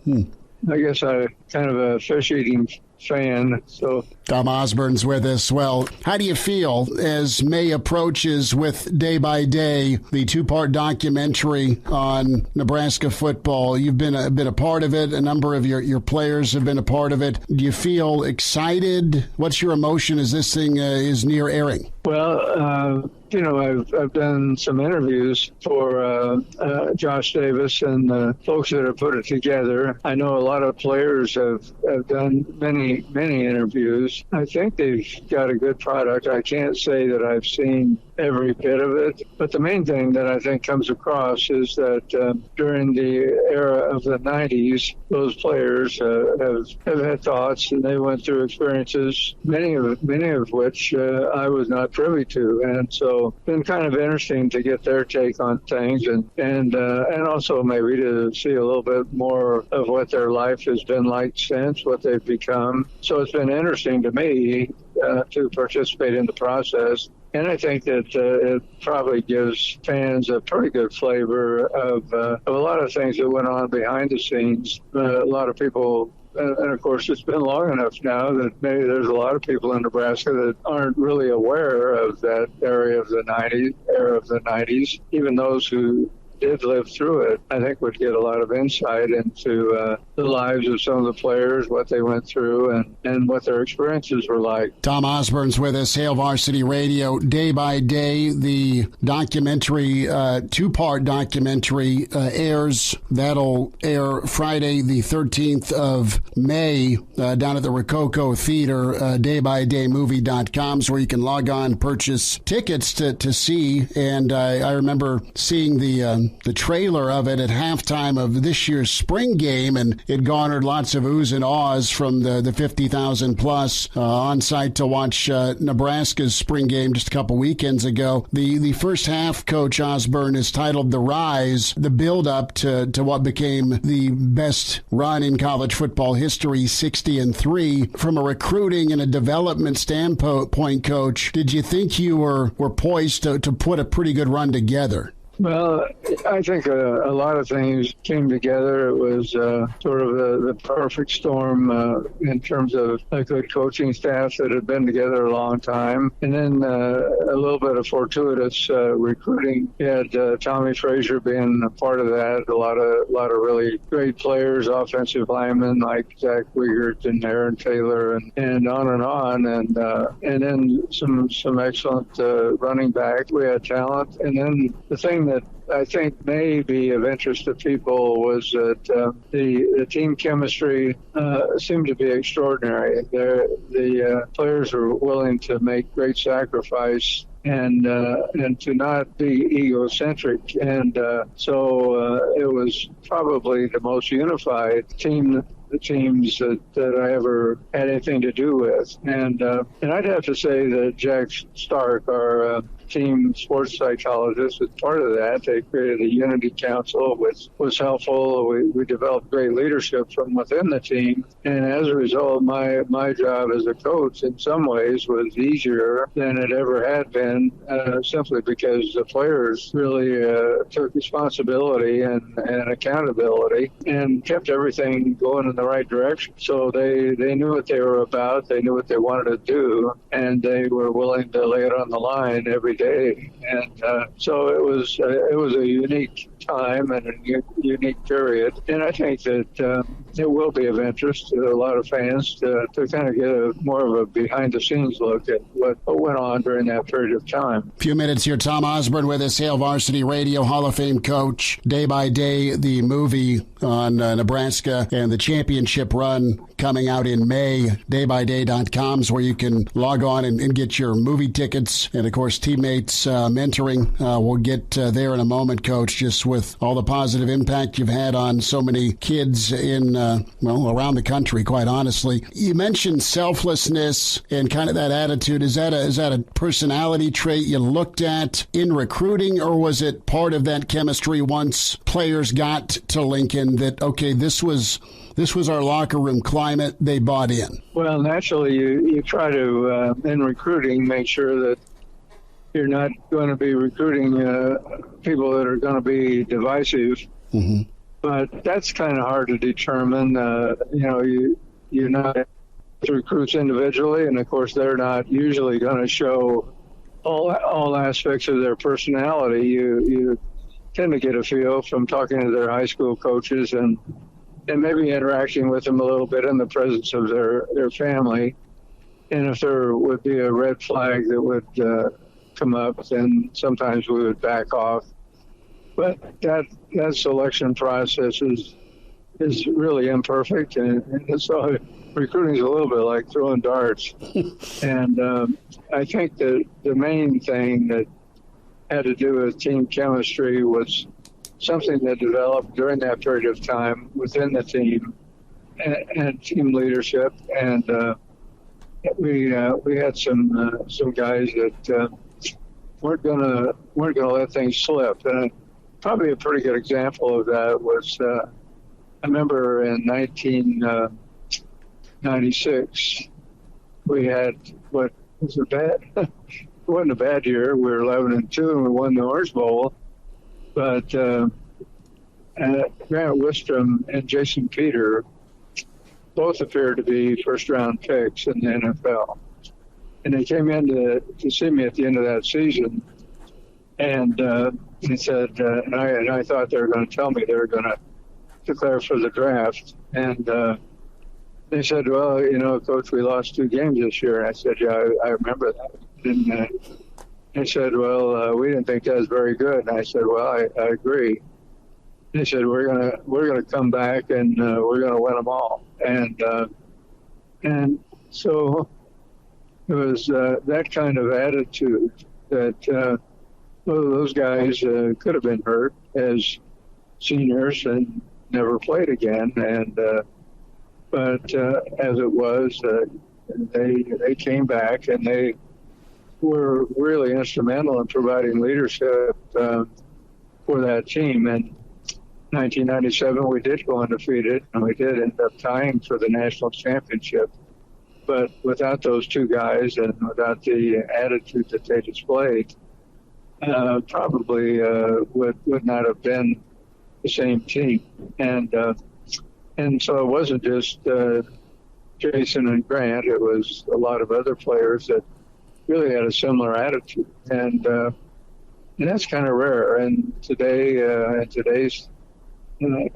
I guess I'm kind of a fish-eating fan, so Tom Osborne's with us. Well, how do you feel as May approaches with Day by Day, the two-part documentary on Nebraska football? You've been a part of it. A number of your players have been a part of it. Do you feel excited? What's your emotion as this thing is near airing? Well, I've done some interviews for Josh Davis and the folks that have put it together. I know a lot of players have done many interviews. I think they've got a good product. I can't say that I've seen every bit of it, but the main thing that I think comes across is that during the era of the 90s, those players have had thoughts, and they went through experiences, many of which I was not privy to, and so it's been kind of interesting to get their take on things, and also maybe to see a little bit more of what their life has been like since, what they've become. So it's been interesting to me to participate in the process. And I think that it probably gives fans a pretty good flavor of a lot of things that went on behind the scenes. A lot of people, and of course it's been long enough now that maybe there's a lot of people in Nebraska that aren't really aware of that era of the 90s. Even those who did live through it, I think would get a lot of insight into the lives of some of the players, what they went through, and what their experiences were like. Tom Osborne's with us, Hail Varsity Radio. Day by Day, the documentary, two-part documentary airs. That'll air Friday, the 13th of May, down at the Rococo Theater, daybydaymovie.com, where you can log on, purchase tickets to see. And I remember seeing the trailer of it at halftime of this year's spring game, and it garnered lots of oohs and ahs from the 50,000 plus on site to watch Nebraska's spring game just a couple weekends ago. The first half, Coach Osborne, is titled The Rise, the build-up to what became the best run in college football history, 60-3. From a recruiting and a development standpoint, Coach, did you think you were poised to put a pretty good run together? Well, I think a lot of things came together. It was sort of the perfect storm in terms of a good coaching staff that had been together a long time, and then a little bit of fortuitous recruiting. You had Tommy Frazier being a part of that. A lot of really great players, offensive linemen like Zach Wiegert and Aaron Taylor, and on, and then some excellent running back. We had talent, and then the thing that I think may be of interest to people was that the team chemistry seemed to be extraordinary. The players were willing to make great sacrifice and to not be egocentric, and so it was probably the most unified team. The teams that I ever had anything to do with, and I'd have to say that Jack Stark, our team sports psychologist, was part of that. They created a unity council, which was helpful. We developed great leadership from within the team, and as a result, my job as a coach in some ways was easier than it ever had been, simply because the players really took responsibility and accountability and kept everything going in the right direction. So they knew what they were about, they knew what they wanted to do, and they were willing to lay it on the line every day. And so it was a unique time and a unique period. And I think that it will be of interest to a lot of fans to kind of get more of a behind-the-scenes look at what went on during that period of time. A few minutes here. Tom Osborne with us, Hail Varsity Radio, Hall of Fame coach. Day by Day, the movie on Nebraska and the championship run coming out in May. Daybydaymovie.com is where you can log on and get your movie tickets. And, of course, teammates mentoring. We'll get there in a moment, Coach, just with all the positive impact you've had on so many kids in, around the country, quite honestly. You mentioned selflessness and kind of that attitude. Is that a personality trait you looked at in recruiting, or was it part of that chemistry once players got to Lincoln that, okay, this was our locker room climate, they bought in? Well, naturally, you try to, in recruiting, make sure that you're not going to be recruiting people that are going to be divisive. Mm-hmm. But that's kind of hard to determine. You're not recruits individually, and of course they're not usually going to show all aspects of their personality. You tend to get a feel from talking to their high school coaches and maybe interacting with them a little bit in the presence of their family. And if there would be a red flag that would come up, then sometimes we would back off. But that selection process is really imperfect, and so recruiting is a little bit like throwing darts. And I think that the main thing that had to do with team chemistry was something that developed during that period of time within the team and team leadership. And we had some guys that weren't gonna let things slip. And probably a pretty good example of that was I remember in 1996 we had what was it wasn't a bad year. We were 11-2 and we won the Orange Bowl, but Grant Wistrom and Jason Peter both appeared to be first-round picks in the NFL. And they came in to see me at the end of that season, and he said, and I thought they were going to tell me they were going to declare for the draft. And they said, well, Coach, we lost 2 games this year. And I said, yeah, I remember that. And they said, well, we didn't think that was very good. And I said, well, I agree. They said, we're gonna come back and we're gonna win them all. And so it was that kind of attitude that those guys could have been hurt as seniors and never played again. And but as it was, they came back and they were really instrumental in providing leadership for that team. And 1997, we did go undefeated, and we did end up tying for the national championship. But without those 2 guys and without the attitude that they displayed, probably would not have been the same team. And so it wasn't just Jason and Grant; it was a lot of other players that really had a similar attitude, and that's kind of rare. And today, in today's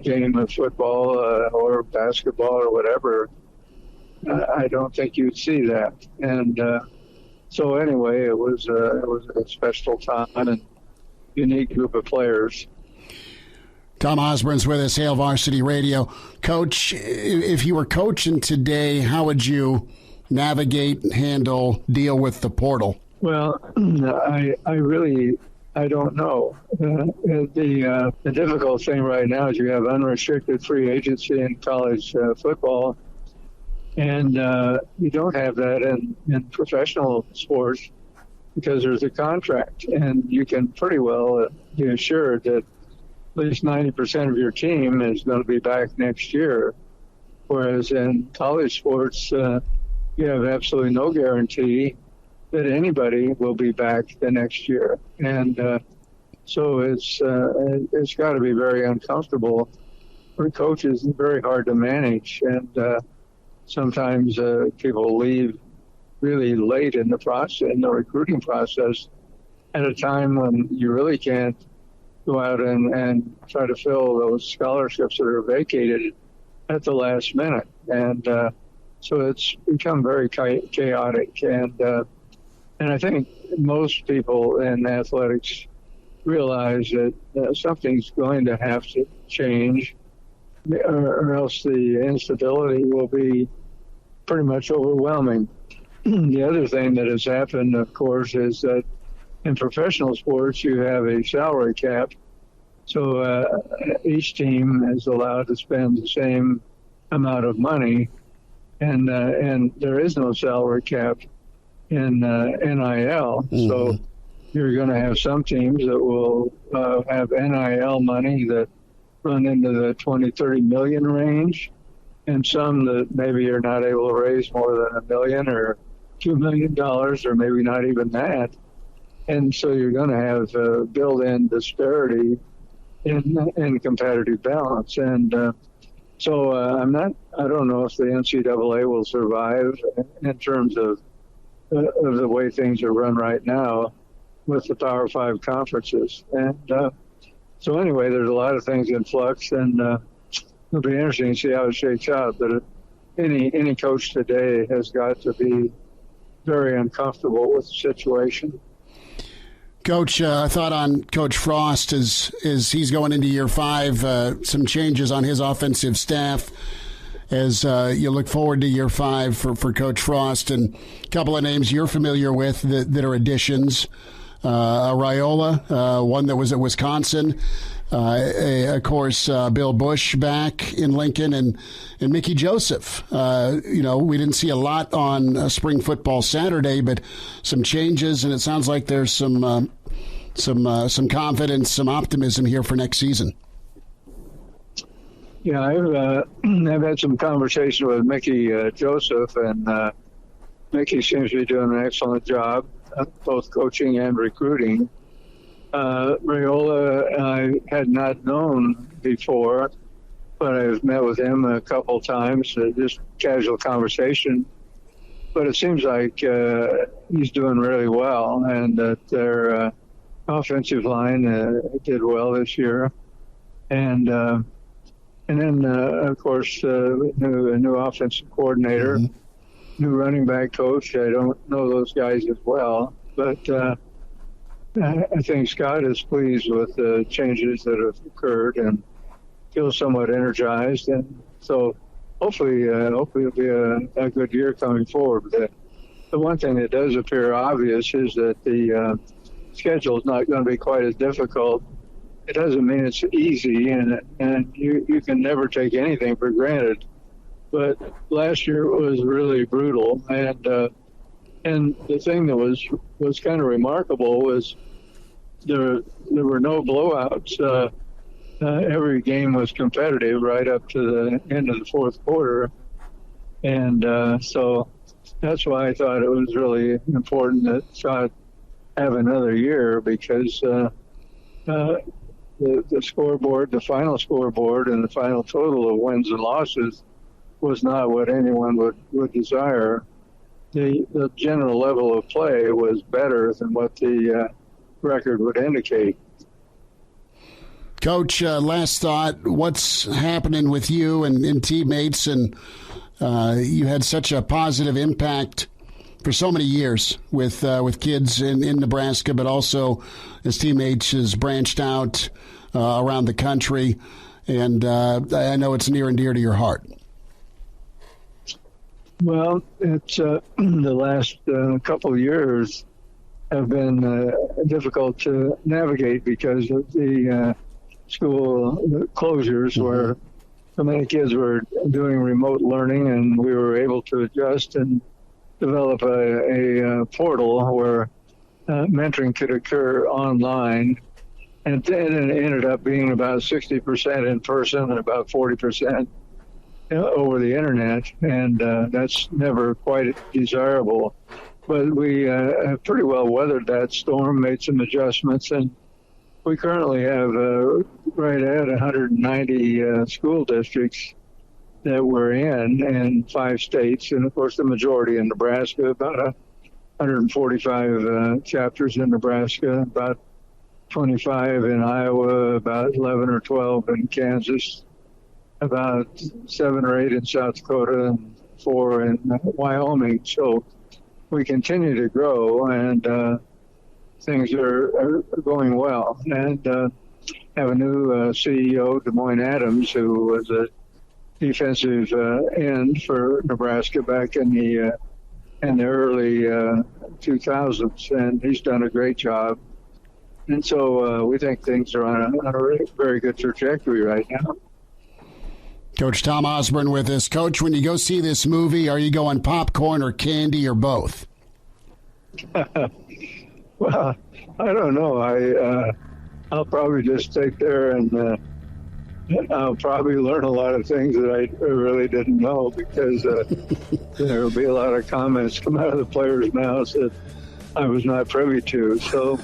game of football or basketball or whatever, I don't think you'd see that. And so anyway, it was a special time and unique group of players. Tom Osborne's with us, Hail Varsity Radio. Coach, if you were coaching today, how would you navigate, handle, deal with the portal? Well, I don't know. The difficult thing right now is you have unrestricted free agency in college football, and you don't have that in professional sports because there's a contract, and you can pretty well be assured that at least 90% of your team is going to be back next year, whereas in college sports, you have absolutely no guarantee that anybody will be back the next year. And so it's got to be very uncomfortable for coaches and very hard to manage. And sometimes people leave really late in the process, in the recruiting process, at a time when you really can't go out and try to fill those scholarships that are vacated at the last minute. And so it's become very chaotic. And I think most people in athletics realize that something's going to have to change, or else the instability will be pretty much overwhelming. The other thing that has happened, of course, is that in professional sports, you have a salary cap. So each team is allowed to spend the same amount of money, and there is no salary cap in NIL. So you're going to have some teams that will have NIL money that run into the 20-30 million range, and some that maybe you're not able to raise more than $1 million or $2 million, or maybe not even that. And so you're going to have built-in disparity in competitive balance. And So I don't know if the NCAA will survive in terms of the way things are run right now with the Power 5 conferences. And so anyway, there's a lot of things in flux, and it'll be interesting to see how it shakes out. But any coach today has got to be very uncomfortable with the situation. Coach, I thought on Coach Frost is he's going into year 5, some changes on his offensive staff as you look forward to year 5 for Coach Frost, and a couple of names you're familiar with that are additions. Raiola, one that was at Wisconsin, of course, Bill Bush back in Lincoln, and Mickey Joseph. We didn't see a lot on spring football Saturday, but some changes, and it sounds like there's some confidence, some optimism here for next season. Yeah, I've had some conversation with Mickey Joseph, and Mickey seems to be doing an excellent job, both coaching and recruiting. Raiola I had not known before, but I've met with him a couple times, just casual conversation. But it seems like he's doing really well, and that their offensive line did well this year. And then, of course, a new offensive coordinator, new running back coach. I don't know those guys as well, but I think Scott is pleased with the changes that have occurred and feels somewhat energized. And so hopefully it'll be a good year coming forward. But the one thing that does appear obvious is that the schedule is not going to be quite as difficult. It doesn't mean it's easy, and you can never take anything for granted. But last year was really brutal, and the thing that was kind of remarkable was there were no blowouts. Every game was competitive right up to the end of the fourth quarter, and so that's why I thought it was really important that Scott have another year, because the scoreboard, the final scoreboard, and the final total of wins and losses was not what anyone would desire. The general level of play was better than what the record would indicate. Coach, last thought, what's happening with you and teammates? And you had such a positive impact for so many years with kids in Nebraska, but also as teammates has branched out around the country. And I know it's near and dear to your heart. Well, it's the last couple of years have been difficult to navigate because of the school closures, where so many kids were doing remote learning, and we were able to adjust and develop a portal where mentoring could occur online. And then it ended up being about 60% in person and about 40% over the internet, and that's never quite desirable. But we have pretty well weathered that storm, made some adjustments, and we currently have right at 190 school districts that we're in 5 states, and of course the majority in Nebraska, about 145 chapters in Nebraska, about 25 in Iowa, about 11 or 12 in Kansas, about 7 or 8 in South Dakota, and 4 in Wyoming. So we continue to grow, and things are going well. And have a new CEO, Des Moines Adams, who was a defensive end for Nebraska back in the early 2000s, and he's done a great job. And so we think things are on a very good trajectory right now. Coach Tom Osborne with us. Coach, when you go see this movie, are you going popcorn or candy or both? Well, I don't know. I'll probably just take there and I'll probably learn a lot of things that I really didn't know, because there will be a lot of comments come out of the players' mouths that I was not privy to. So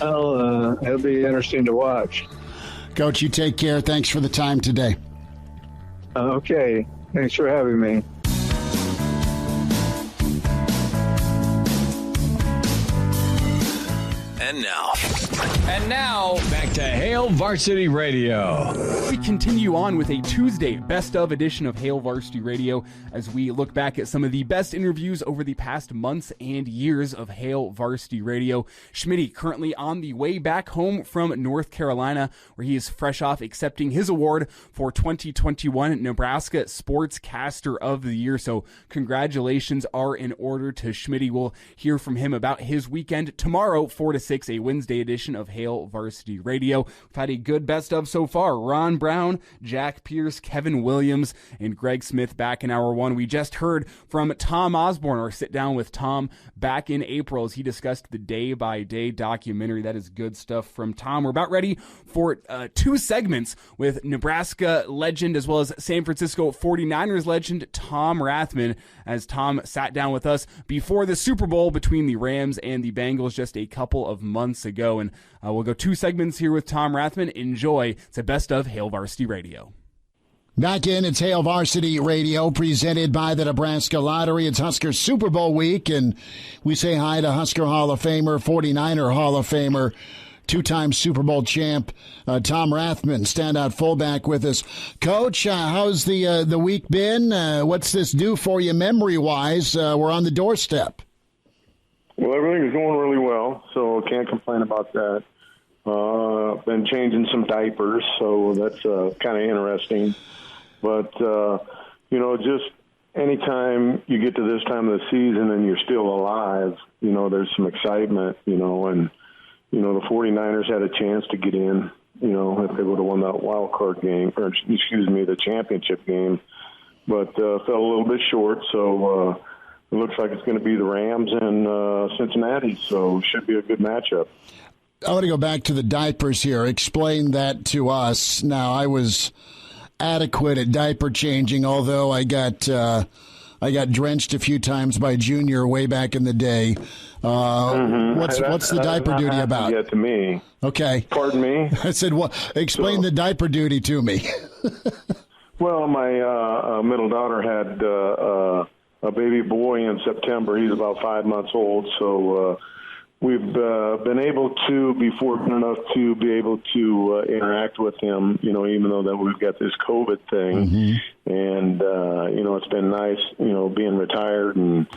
it'll be interesting to watch. Coach, you take care. Thanks for the time today. Okay. Thanks for having me. And now, back to Hail Varsity Radio. We continue on with a Tuesday best of edition of Hail Varsity Radio as we look back at some of the best interviews over the past months and years of Hail Varsity Radio. Schmitty currently on the way back home from North Carolina, where he is fresh off accepting his award for 2021 Nebraska Sportscaster of the Year. So congratulations are in order to Schmitty. We'll hear from him about his weekend tomorrow, 4 to 6, a Wednesday edition of Hail Varsity Radio. We've had a good best of so far. Ron Brown, Jack Pierce, Kevin Williams, and Greg Smith back in hour one. We just heard from Tom Osborne, or sit down with Tom back in April as he discussed the day-by-day documentary. That is good stuff from Tom. We're about ready for two segments with Nebraska legend as well as San Francisco 49ers legend Tom Rathman, as Tom sat down with us before the Super Bowl between the Rams and the Bengals just a couple of months ago. And we'll go two segments here with Tom Rathman. Enjoy. It's a best of Hail Varsity Radio. Back in, it's Hail Varsity Radio, presented by the Nebraska Lottery. It's Husker Super Bowl week, and we say hi to Husker Hall of Famer, 49er Hall of Famer, two-time Super Bowl champ, Tom Rathman, standout fullback with us. Coach, how's the week been? What's this do for you memory-wise? We're on the doorstep. Well, everything is going really well, so can't complain about that. Been changing some diapers, so that's kind of interesting. But, just anytime you get to this time of the season and you're still alive, there's some excitement, and, the 49ers had a chance to get in, if they would have won that wild card game, or the championship game, but fell a little bit short, so it looks like it's going to be the Rams and Cincinnati, so should be a good matchup. I want to go back to the diapers here. Explain that to us. Now, I was adequate at diaper changing, although I got drenched a few times by Junior way back in the day. What's the diaper duty about? Yet to me. Okay. Pardon me? I said, explain the diaper duty to me. Well, my middle daughter had a baby boy in September. He's about 5 months old, so we've been able to be fortunate enough to be able to interact with him, even though that we've got this COVID thing. Mm-hmm. And, it's been nice, being retired and,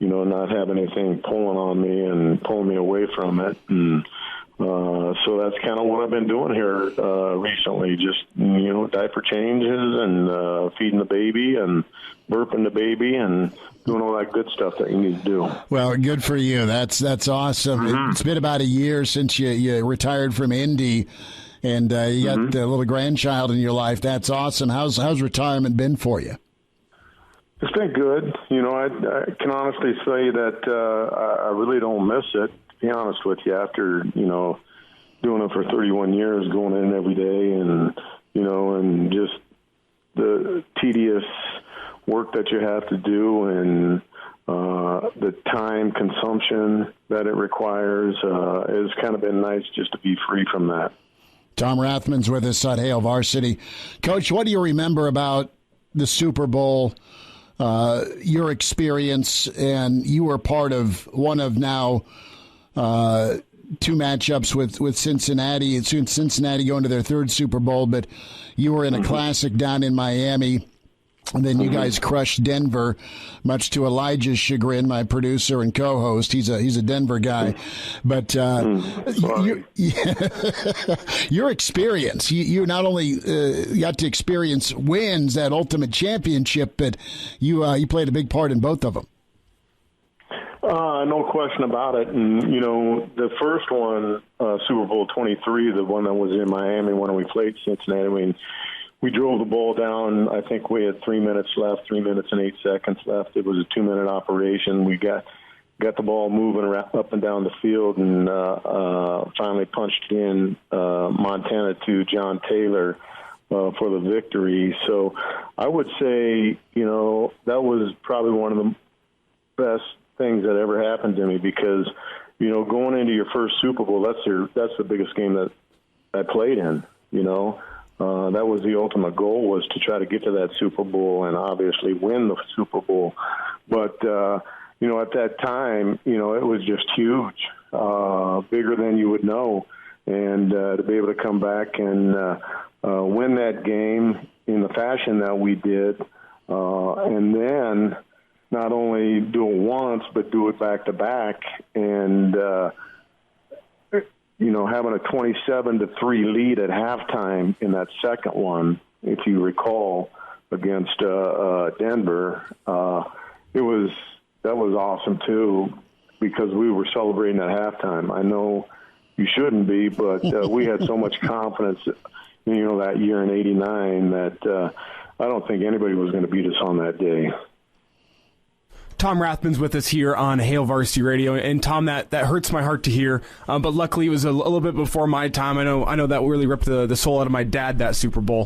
not having anything pulling on me and pulling me away from it. And so that's kind of what I've been doing here recently, just, diaper changes and feeding the baby and burping the baby and doing all that good stuff that you need to do. Well, good for you. That's awesome. Mm-hmm. It's been about a year since you retired from Indy, and you got a little grandchild in your life. That's awesome. How's retirement been for you? It's been good. I can honestly say that I really don't miss it, to be honest with you, after, doing it for 31 years, going in every day and, and just the tedious work that you have to do and the time consumption that it requires has kind of been nice just to be free from that. Tom Rathman's with us at Hail Varsity. Coach, what do you remember about the Super Bowl, your experience, and you were part of one of now two matchups with Cincinnati. It's Cincinnati going to their third Super Bowl, but you were in a classic down in Miami. And then you guys crushed Denver, much to Elijah's chagrin, my producer and co-host. He's a Denver guy. But your experience, you not only got to experience wins, that ultimate championship, but you played a big part in both of them. No question about it. And, the first one, Super Bowl 23, the one that was in Miami when we played Cincinnati, we drove the ball down. I think we had 3 minutes left, 3 minutes and 8 seconds left. It was a 2-minute operation. We got the ball moving up and down the field and finally punched in Montana to John Taylor for the victory. So I would say, that was probably one of the best things that ever happened to me because, going into your first Super Bowl, that's the biggest game that I played in, That was the ultimate goal, was to try to get to that Super Bowl and obviously win the Super Bowl. But, at that time, it was just huge, bigger than you would know. And to be able to come back and win that game in the fashion that we did, and then not only do it once, but do it back-to-back, and having a 27-3 lead at halftime in that second one, if you recall, against Denver, that was awesome too, because we were celebrating at halftime. I know you shouldn't be, but we had so much confidence, that year in '89 that I don't think anybody was going to beat us on that day. Tom Rathman's with us here on Hail Varsity Radio, and Tom, that hurts my heart to hear. But luckily, it was a little bit before my time. I know that really ripped the soul out of my dad, that Super Bowl.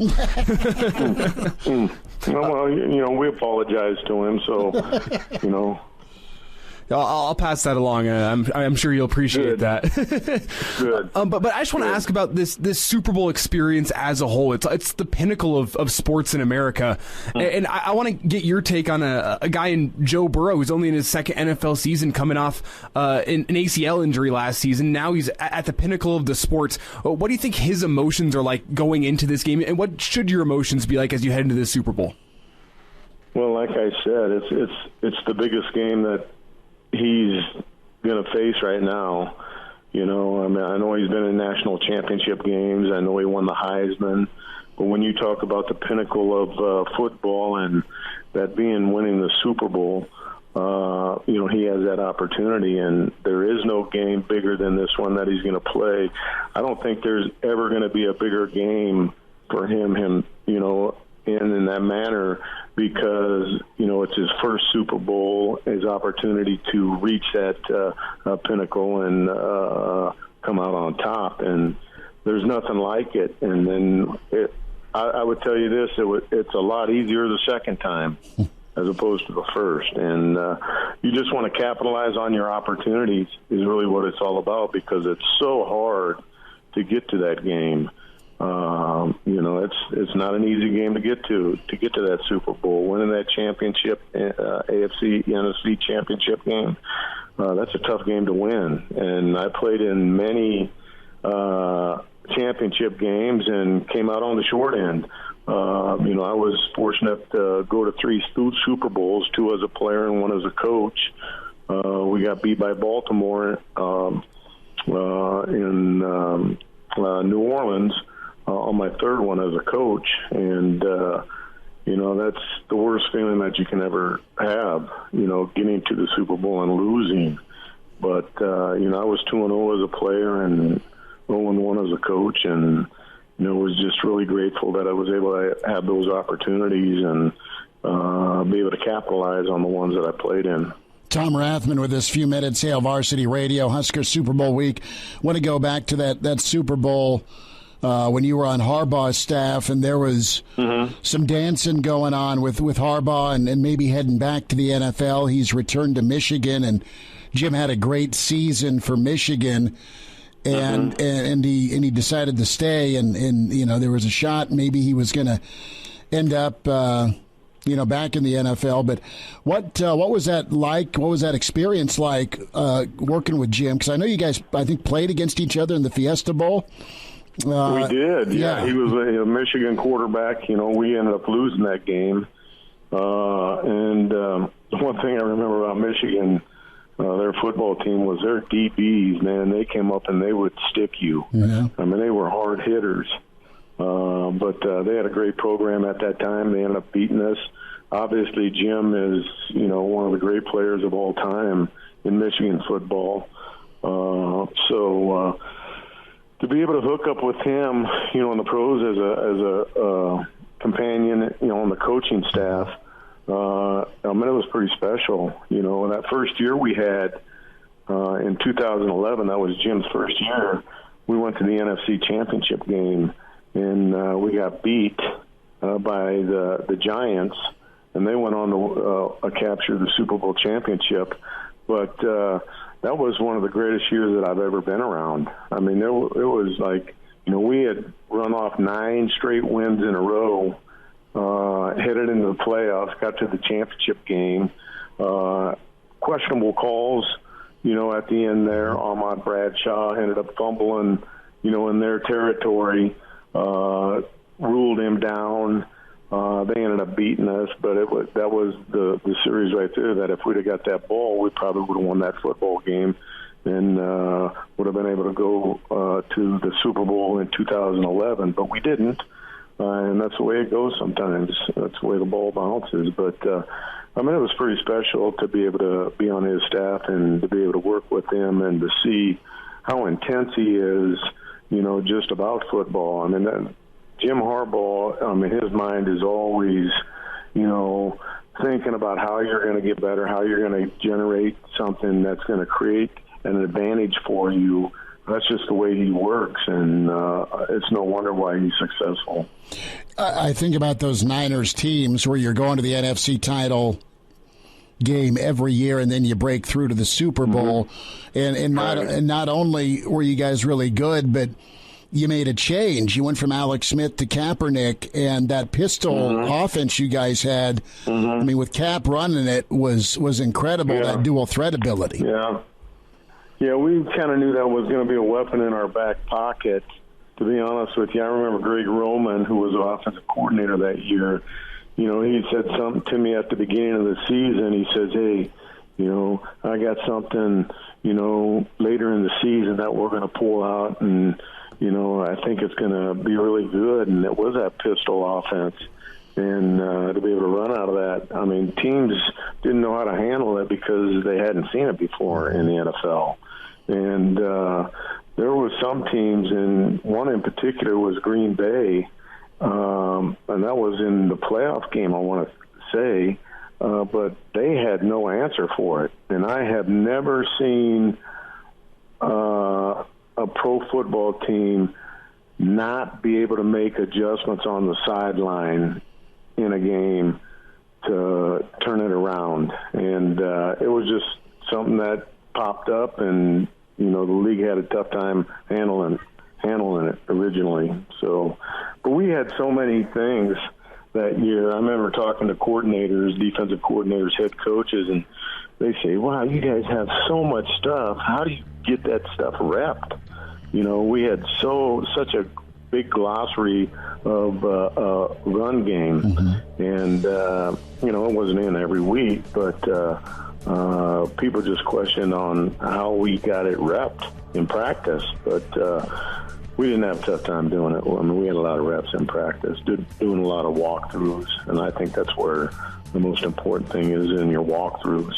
Well, we apologize to him, so I'll pass that along. I'm sure you'll appreciate that. Good. But I just want to ask about this Super Bowl experience as a whole. It's the pinnacle of sports in America. And I want to get your take on a guy in Joe Burrow, who's only in his second NFL season, coming off an ACL injury last season. Now he's at the pinnacle of the sport. What do you think his emotions are like going into this game? And what should your emotions be like as you head into this Super Bowl? Well, like I said, it's the biggest game that he's going to face right now. I know he's been in national championship games. I know he won the Heisman. But when you talk about the pinnacle of football and that being winning the Super Bowl, he has that opportunity. And there is no game bigger than this one that he's going to play. I don't think there's ever going to be a bigger game for him, in that manner, because it's his first Super Bowl, his opportunity to reach that pinnacle and come out on top, and there's nothing like it. And then I would tell you this: it's a lot easier the second time as opposed to the first, and you just want to capitalize on your opportunities is really what it's all about, because it's so hard to get to that game. It's not an easy game to get to that Super Bowl. Winning that championship, AFC, NFC championship game, that's a tough game to win. And I played in many championship games and came out on the short end. I was fortunate to go to 3 Super Bowls, 2 as a player and 1 as a coach. We got beat by Baltimore in New Orleans on my third one as a coach, and that's the worst feeling that you can ever have, getting to the Super Bowl and losing. But I was 2-0 as a player and 0-1 as a coach, and was just really grateful that I was able to have those opportunities and be able to capitalize on the ones that I played in. Tom Rathman with this few minutes, Hail Varsity Radio, Husker Super Bowl week. Want to go back to that Super Bowl when you were on Harbaugh's staff, and there was some dancing going on with Harbaugh and maybe heading back to the NFL. He's returned to Michigan, and Jim had a great season for Michigan, and he decided to stay, and there was a shot maybe he was going to end up back in the NFL. But what was that like? What was that experience like working with Jim? Because I know you guys, I think, played against each other in the Fiesta Bowl. We did, yeah. He was a Michigan quarterback. We ended up losing that game. And the one thing I remember about Michigan, their football team, was their DBs, man. They came up and they would stick you. Yeah. I mean, they were hard hitters. But they had a great program at that time. They ended up beating us. Obviously, Jim is, one of the great players of all time in Michigan football. To be able to hook up with him, in the pros as a companion, on the coaching staff, it was pretty special. That first year we had in 2011, that was Jim's first year. We went to the NFC Championship game, and we got beat by the Giants, and they went on to capture the Super Bowl championship. But that was one of the greatest years that I've ever been around. I mean, it was like we had run off 9 straight wins in a row, headed into the playoffs, got to the championship game. Questionable calls, at the end there. Ahmad Bradshaw ended up fumbling, in their territory, ruled him down. They ended up beating us, but that was the series right there, that if we'd have got that ball, we probably would have won that football game and would have been able to go to the Super Bowl in 2011, but we didn't. And that's the way it goes sometimes. That's the way the ball bounces. But, it was pretty special to be able to be on his staff and to be able to work with him and to see how intense he is, just about football. Jim Harbaugh, his mind is always, thinking about how you're going to get better, how you're going to generate something that's going to create an advantage for you. That's just the way he works, and it's no wonder why he's successful. I think about those Niners teams where you're going to the NFC title game every year, and then you break through to the Super Bowl. And not only were you guys really good, but you made a change. You went from Alex Smith to Kaepernick, and that pistol offense you guys had, with Cap running it, was incredible, that dual threat ability. Yeah, we kind of knew that was going to be a weapon in our back pocket, to be honest with you. I remember Greg Roman, who was the offensive coordinator that year, he said something to me at the beginning of the season. He says, hey, I got something, later in the season that we're going to pull out, and, I think it's going to be really good. And it was that pistol offense. And to be able to run out of that, teams didn't know how to handle it because they hadn't seen it before in the NFL. And there were some teams, and one in particular was Green Bay, and that was in the playoff game, I want to say, but they had no answer for it. And I have never seen a pro football team not be able to make adjustments on the sideline in a game to turn it around. And it was just something that popped up, and the league had a tough time handling it originally. So, but we had so many things that year. I remember talking to coordinators, defensive coordinators, head coaches, and they say, wow, you guys have so much stuff. How do you get that stuff repped? We had such a big glossary of run game, and it wasn't in every week, but people just questioned on how we got it repped in practice, but we didn't have a tough time doing it. We had a lot of reps in practice, doing a lot of walkthroughs, and I think that's where the most important thing is, in your walkthroughs.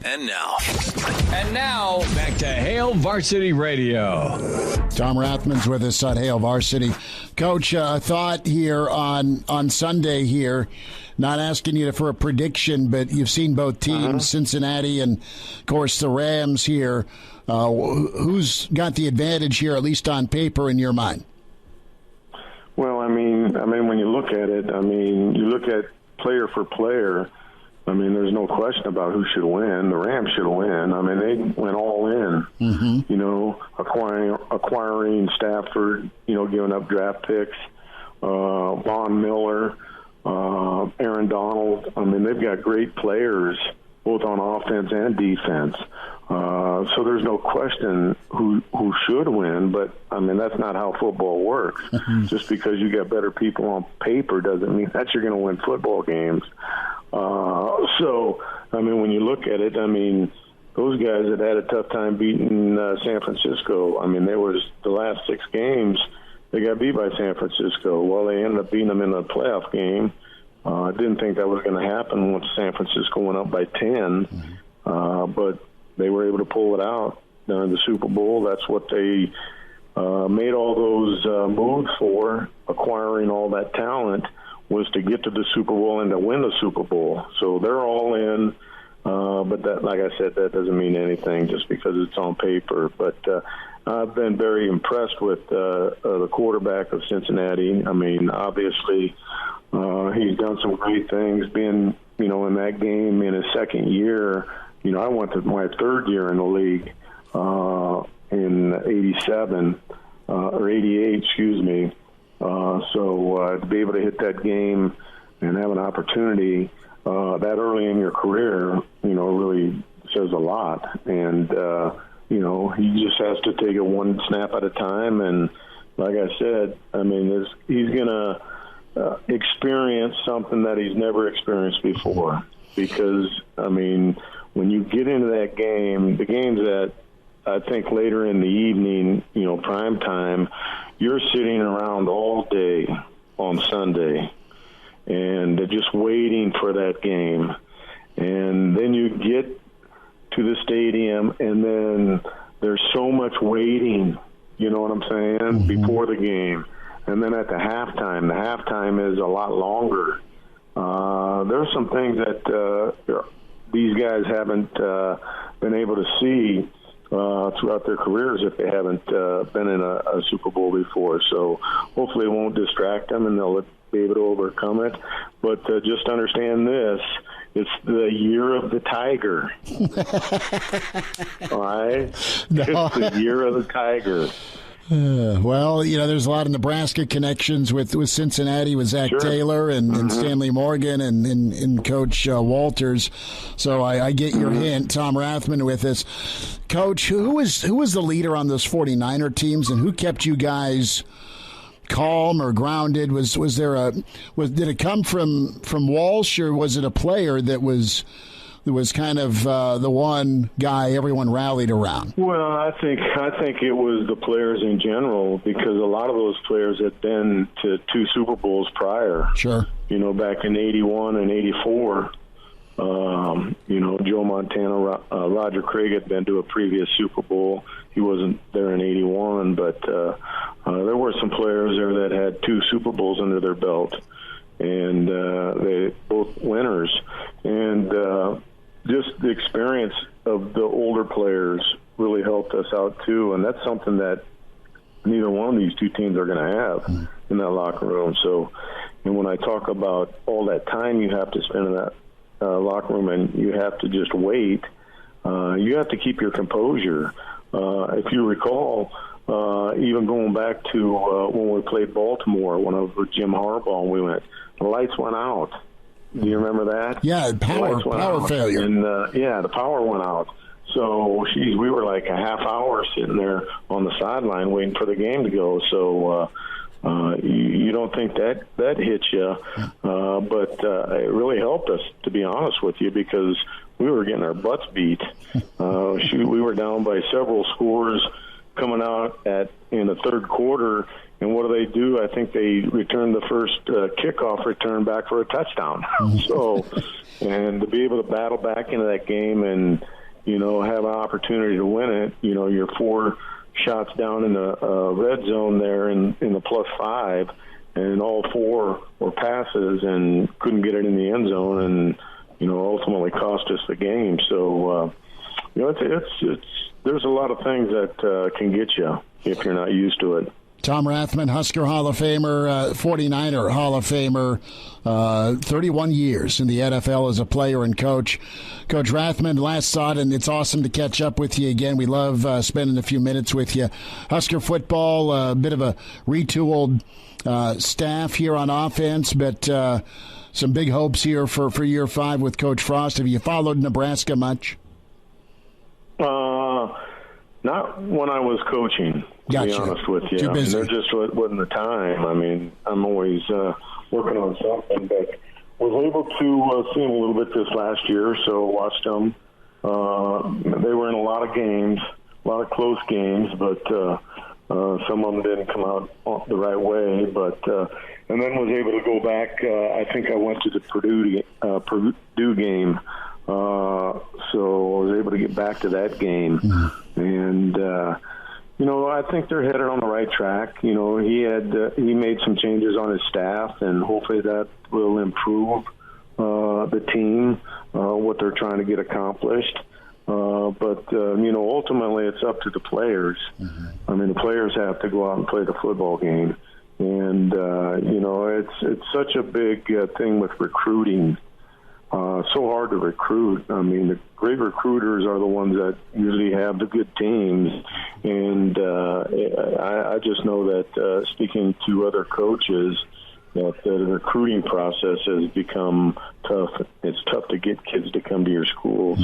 And now, back to Hail Varsity Radio. Tom Rathman's with us on Hail Varsity. Coach, a thought here on Sunday here, not asking you for a prediction, but you've seen both teams, Cincinnati and, of course, the Rams here. Who's got the advantage here, at least on paper, in your mind? Well, when you look at it, you look at player for player, there's no question about who should win. The Rams should win. They went all in, acquiring Stafford, giving up draft picks, Von Miller, Aaron Donald. They've got great players, both on offense and defense. So there's no question who should win, but that's not how football works. Just because you got better people on paper doesn't mean that you're going to win football games. When you look at it, those guys had had a tough time beating San Francisco. There was the last 6 games, they got beat by San Francisco. Well, they ended up beating them in the playoff game. I didn't think that was going to happen once San Francisco went up by 10, but they were able to pull it out in the Super Bowl. That's what they made all those moves for, acquiring all that talent, was to get to the Super Bowl and to win the Super Bowl. So they're all in, but that, like I said, that doesn't mean anything just because it's on paper. But I've been very impressed with the quarterback of Cincinnati. Obviously, he's done some great things, being, in that game in his second year, I went to my third year in the league in 87 or 88, excuse me. So to be able to hit that game and have an opportunity that early in your career, really says a lot. And, he just has to take it one snap at a time. And like I said, he's going to experience something that he's never experienced before. Because, when you get into that game, the games that I think later in the evening, prime time, you're sitting around all day on Sunday and just waiting for that game. And then you get to the stadium, and then there's so much waiting, you know what I'm saying, before the game. And then at the halftime is a lot longer. There's some things that these guys haven't been able to see throughout their careers if they haven't been in a Super Bowl before. So hopefully it won't distract them and they'll be able to overcome it. But just understand this. It's the year of the Tiger. All right? No. It's the year of the Tiger. Well, there's a lot of Nebraska connections with Cincinnati, with Zach Taylor and Stanley Morgan and Coach Walters. So I get your hint. Tom Rathman with us. Coach, who was the leader on those 49er teams, and who kept you guys calm or grounded? Did it come from Walsh, or was it a player that was kind of the one guy everyone rallied around? Well, I think it was the players in general, because a lot of those players had been to 2 Super Bowls prior. Sure. Back in 81 and 84, Joe Montana, Roger Craig had been to a previous Super Bowl. He wasn't there in 81, but there were some players there that had 2 Super Bowls under their belt, and they both winners. And just the experience of the older players really helped us out too, and that's something that neither one of these two teams are going to have in that locker room. So, and when I talk about all that time you have to spend in that locker room, and you have to just wait, you have to keep your composure. If you recall, even going back to when we played Baltimore, when I was with Jim Harbaugh, and the lights went out. Do you remember that? Yeah, power failure. And, the power went out. So, we were like a half hour sitting there on the sideline waiting for the game to go. So, you don't think that hits you. But it really helped us, to be honest with you, because we were getting our butts beat. We were down by several scores coming out in the third quarter. And what do? I think they returned the first kickoff return back for a touchdown. So, and to be able to battle back into that game and, have an opportunity to win it, you're 4 shots down in the red zone there in the +5, and all 4 were passes and couldn't get it in the end zone, and, ultimately cost us the game. So, there's a lot of things that can get you if you're not used to it. Tom Rathman, Husker Hall of Famer, 49er Hall of Famer, 31 years in the NFL as a player and coach. Coach Rathman, last thought, and it's awesome to catch up with you again. We love spending a few minutes with you. Husker football, a bit of a retooled staff here on offense, but some big hopes here for year 5 with Coach Frost. Have you followed Nebraska much? Not when I was coaching, to be honest with you. Too busy. There just wasn't the time. I'm always working on something, but was able to see them a little bit this last year, so watched them. They were in a lot of games, a lot of close games, but some of them didn't come out the right way. But and then was able to go back. I think I went to the Purdue game. So I was able to get back to that game. And, I think they're headed on the right track. He made some changes on his staff, and hopefully that will improve the team, what they're trying to get accomplished. But ultimately it's up to the players. The players have to go out and play the football game. And, it's such a big thing with recruiting. so hard to recruit. I mean, the great recruiters are the ones that usually have the good teams. And I just know that speaking to other coaches, that the recruiting process has become tough. It's tough to get kids to come to your schools.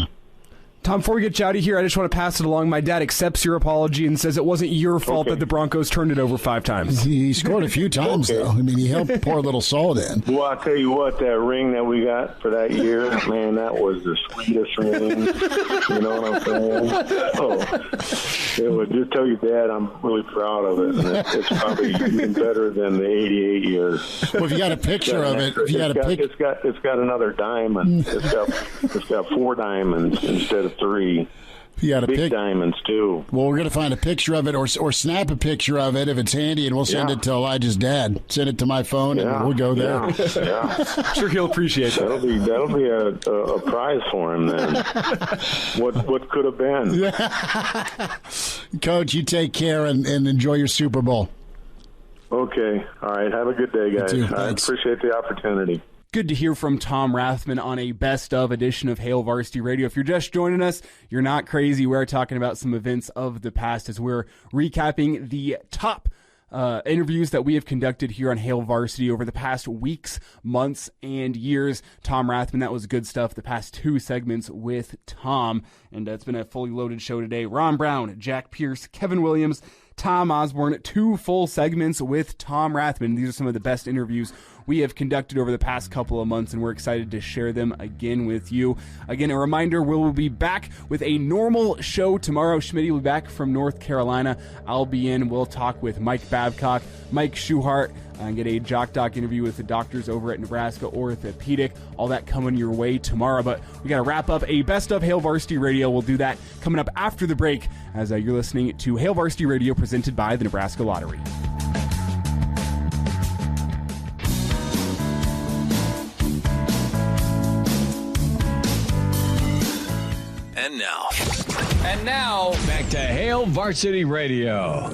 Tom, before we get you out of here, I just want to pass it along. My dad accepts your apology and says it wasn't your fault that the Broncos turned it over 5 times. He scored a few times, though. I mean, he helped pour a little salt in. Well, I'll tell you what, that ring that we got for that year, man, that was the sweetest ring. You know what I'm saying? Oh, it would just tell you, Dad, I'm really proud of it. And it's probably even better than the 88 years. Well, if you got a picture of it, it's got another diamond. It's got 4 diamonds instead of 3. You got a big diamonds too. Well, we're going to find a picture of it or snap a picture of it if it's handy, and we'll send it to Elijah's dad. Send it to my phone, and we'll go there. I'm sure he'll appreciate that. That'll be a prize for him then. What could have been? Coach, you take care and enjoy your Super Bowl. Okay. All right. Have a good day, guys. You too. I appreciate the opportunity. Good to hear from Tom Rathman on a best of edition of Hail Varsity Radio. If you're just joining us, you're not crazy. We're talking about some events of the past as we're recapping the top interviews that we have conducted here on Hail Varsity over the past weeks, months, and years. Tom Rathman, that was good stuff. The past 2 segments with Tom, and it's been a fully loaded show today. Ron Brown, Jack Pierce, Kevin Williams, Tom Osborne, 2 full segments with Tom Rathman. These are some of the best interviews we have conducted over the past couple of months, and we're excited to share them again with you. Again, a reminder, we will be back with a normal show tomorrow. Schmitty will be back from North Carolina. I'll be in. We'll talk with Mike Babcock, Mike Schuhart, and get a Jock Doc interview with the doctors over at Nebraska Orthopedic. All that coming your way tomorrow. But we got to wrap up a best of Hail Varsity Radio. We'll do that coming up after the break as you're listening to Hail Varsity Radio presented by the Nebraska Lottery. And now, back to Hail Varsity Radio.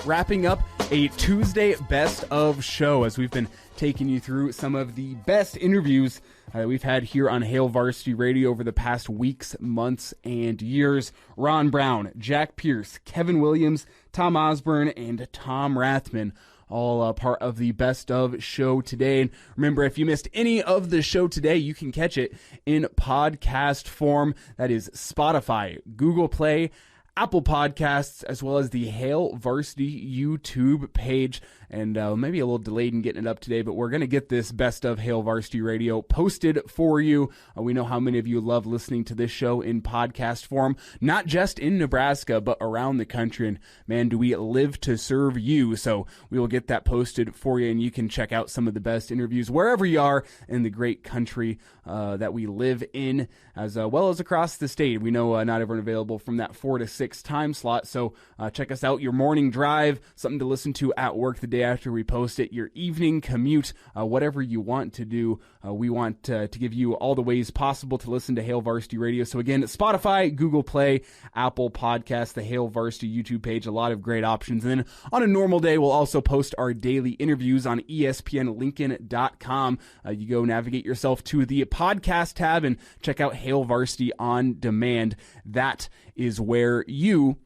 Wrapping up a Tuesday best of show as we've been taking you through some of the best interviews that we've had here on Hail Varsity Radio over the past weeks, months, and years. Ron Brown, Jack Pierce, Kevin Williams, Tom Osborne, and Tom Rathman, all part of the best of show today. And remember, if you missed any of the show today, you can catch it in podcast form. That is Spotify, Google Play, Apple Podcasts, as well as the Hail Varsity YouTube page. And maybe a little delayed in getting it up today, but we're going to get this best of Hail Varsity Radio posted for you. We know how many of you love listening to this show in podcast form, not just in Nebraska, but around the country. And man, do we live to serve you. So we will get that posted for you, and you can check out some of the best interviews wherever you are in the great country that we live in, as well as across the state. We know not everyone available from that 4 to 6 time slot. So check us out, your morning drive, something to listen to at work the day after we post it, your evening commute, whatever you want to do. We want to give you all the ways possible to listen to Hail Varsity Radio. So again, Spotify, Google Play, Apple Podcasts, the Hail Varsity YouTube page, a lot of great options. And then on a normal day, we'll also post our daily interviews on ESPNLincoln.com. You go navigate yourself to the podcast tab and check out Hail Varsity on Demand. That is where you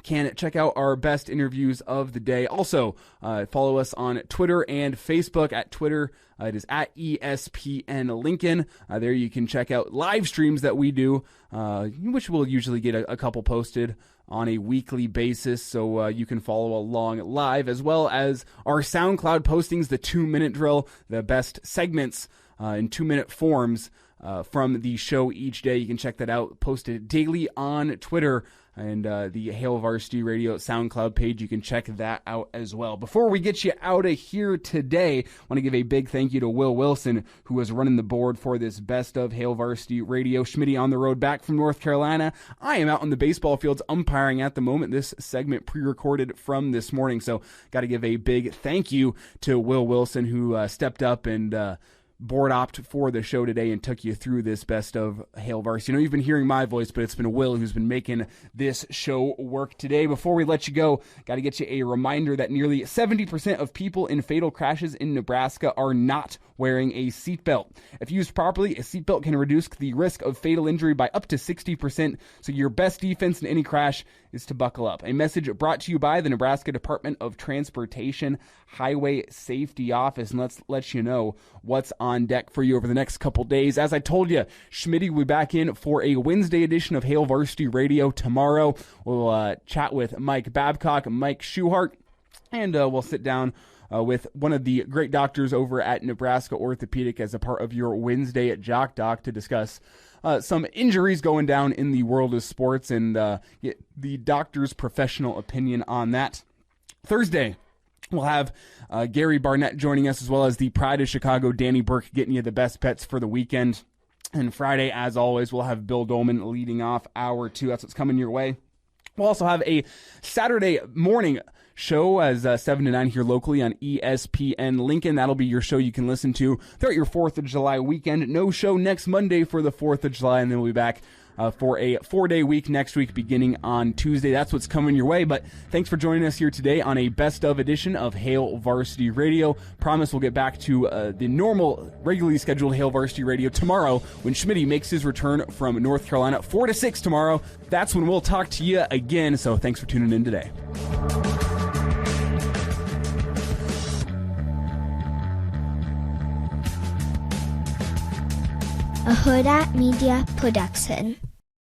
can check out our best interviews of the day. Also, follow us on Twitter and Facebook. At Twitter, it is at ESPN Lincoln. There you can check out live streams that we do, which we'll usually get a couple posted on a weekly basis, so you can follow along live, as well as our SoundCloud postings, the 2-minute drill, the best segments in 2-minute forms from the show each day. You can check that out, posted daily on Twitter and the Hail Varsity Radio SoundCloud page. You can check that out as well. Before we get you out of here today, I want to give a big thank you to Will Wilson, who was running the board for this best of Hail Varsity Radio. Schmitty on the road back from North Carolina. I am out on the baseball fields umpiring at the moment. This segment pre-recorded from this morning, so got to give a big thank you to Will Wilson, who stepped up and board opt for the show today and took you through this best of Hail Varsity. You've been hearing my voice, but it's been Will who's been making this show work today. Before we let you go, got to get you a reminder that nearly 70% of people in fatal crashes in Nebraska are not wearing a seatbelt. If used properly, a seatbelt can reduce the risk of fatal injury by up to 60%, so your best defense in any crash is to buckle up. A message brought to you by the Nebraska Department of Transportation Highway Safety Office, and let's let you know what's on deck for you over the next couple days. As I told you, Schmitty will be back in for a Wednesday edition of Hail Varsity Radio tomorrow. We'll chat with Mike Babcock, Mike Schuhart, and we'll sit down with one of the great doctors over at Nebraska Orthopedic as a part of your Wednesday at Jock Doc to discuss some injuries going down in the world of sports and get the doctor's professional opinion on that. Thursday, we'll have Gary Barnett joining us, as well as the Pride of Chicago, Danny Burke, getting you the best bets for the weekend. And Friday, as always, we'll have Bill Dolman leading off hour 2. That's what's coming your way. We'll also have a Saturday morning show as 7 to 9 here locally on ESPN Lincoln. That'll be your show you can listen to throughout your 4th of July weekend. No show next Monday for the 4th of July, and then we'll be back for a 4-day week next week beginning on Tuesday. That's what's coming your way, but thanks for joining us here today on a best of edition of Hail Varsity Radio. Promise we'll get back to the normal, regularly scheduled Hail Varsity Radio tomorrow when Schmitty makes his return from North Carolina. 4 to 6 tomorrow. That's when we'll talk to you again, so thanks for tuning in today. A Hurrdat Media Production.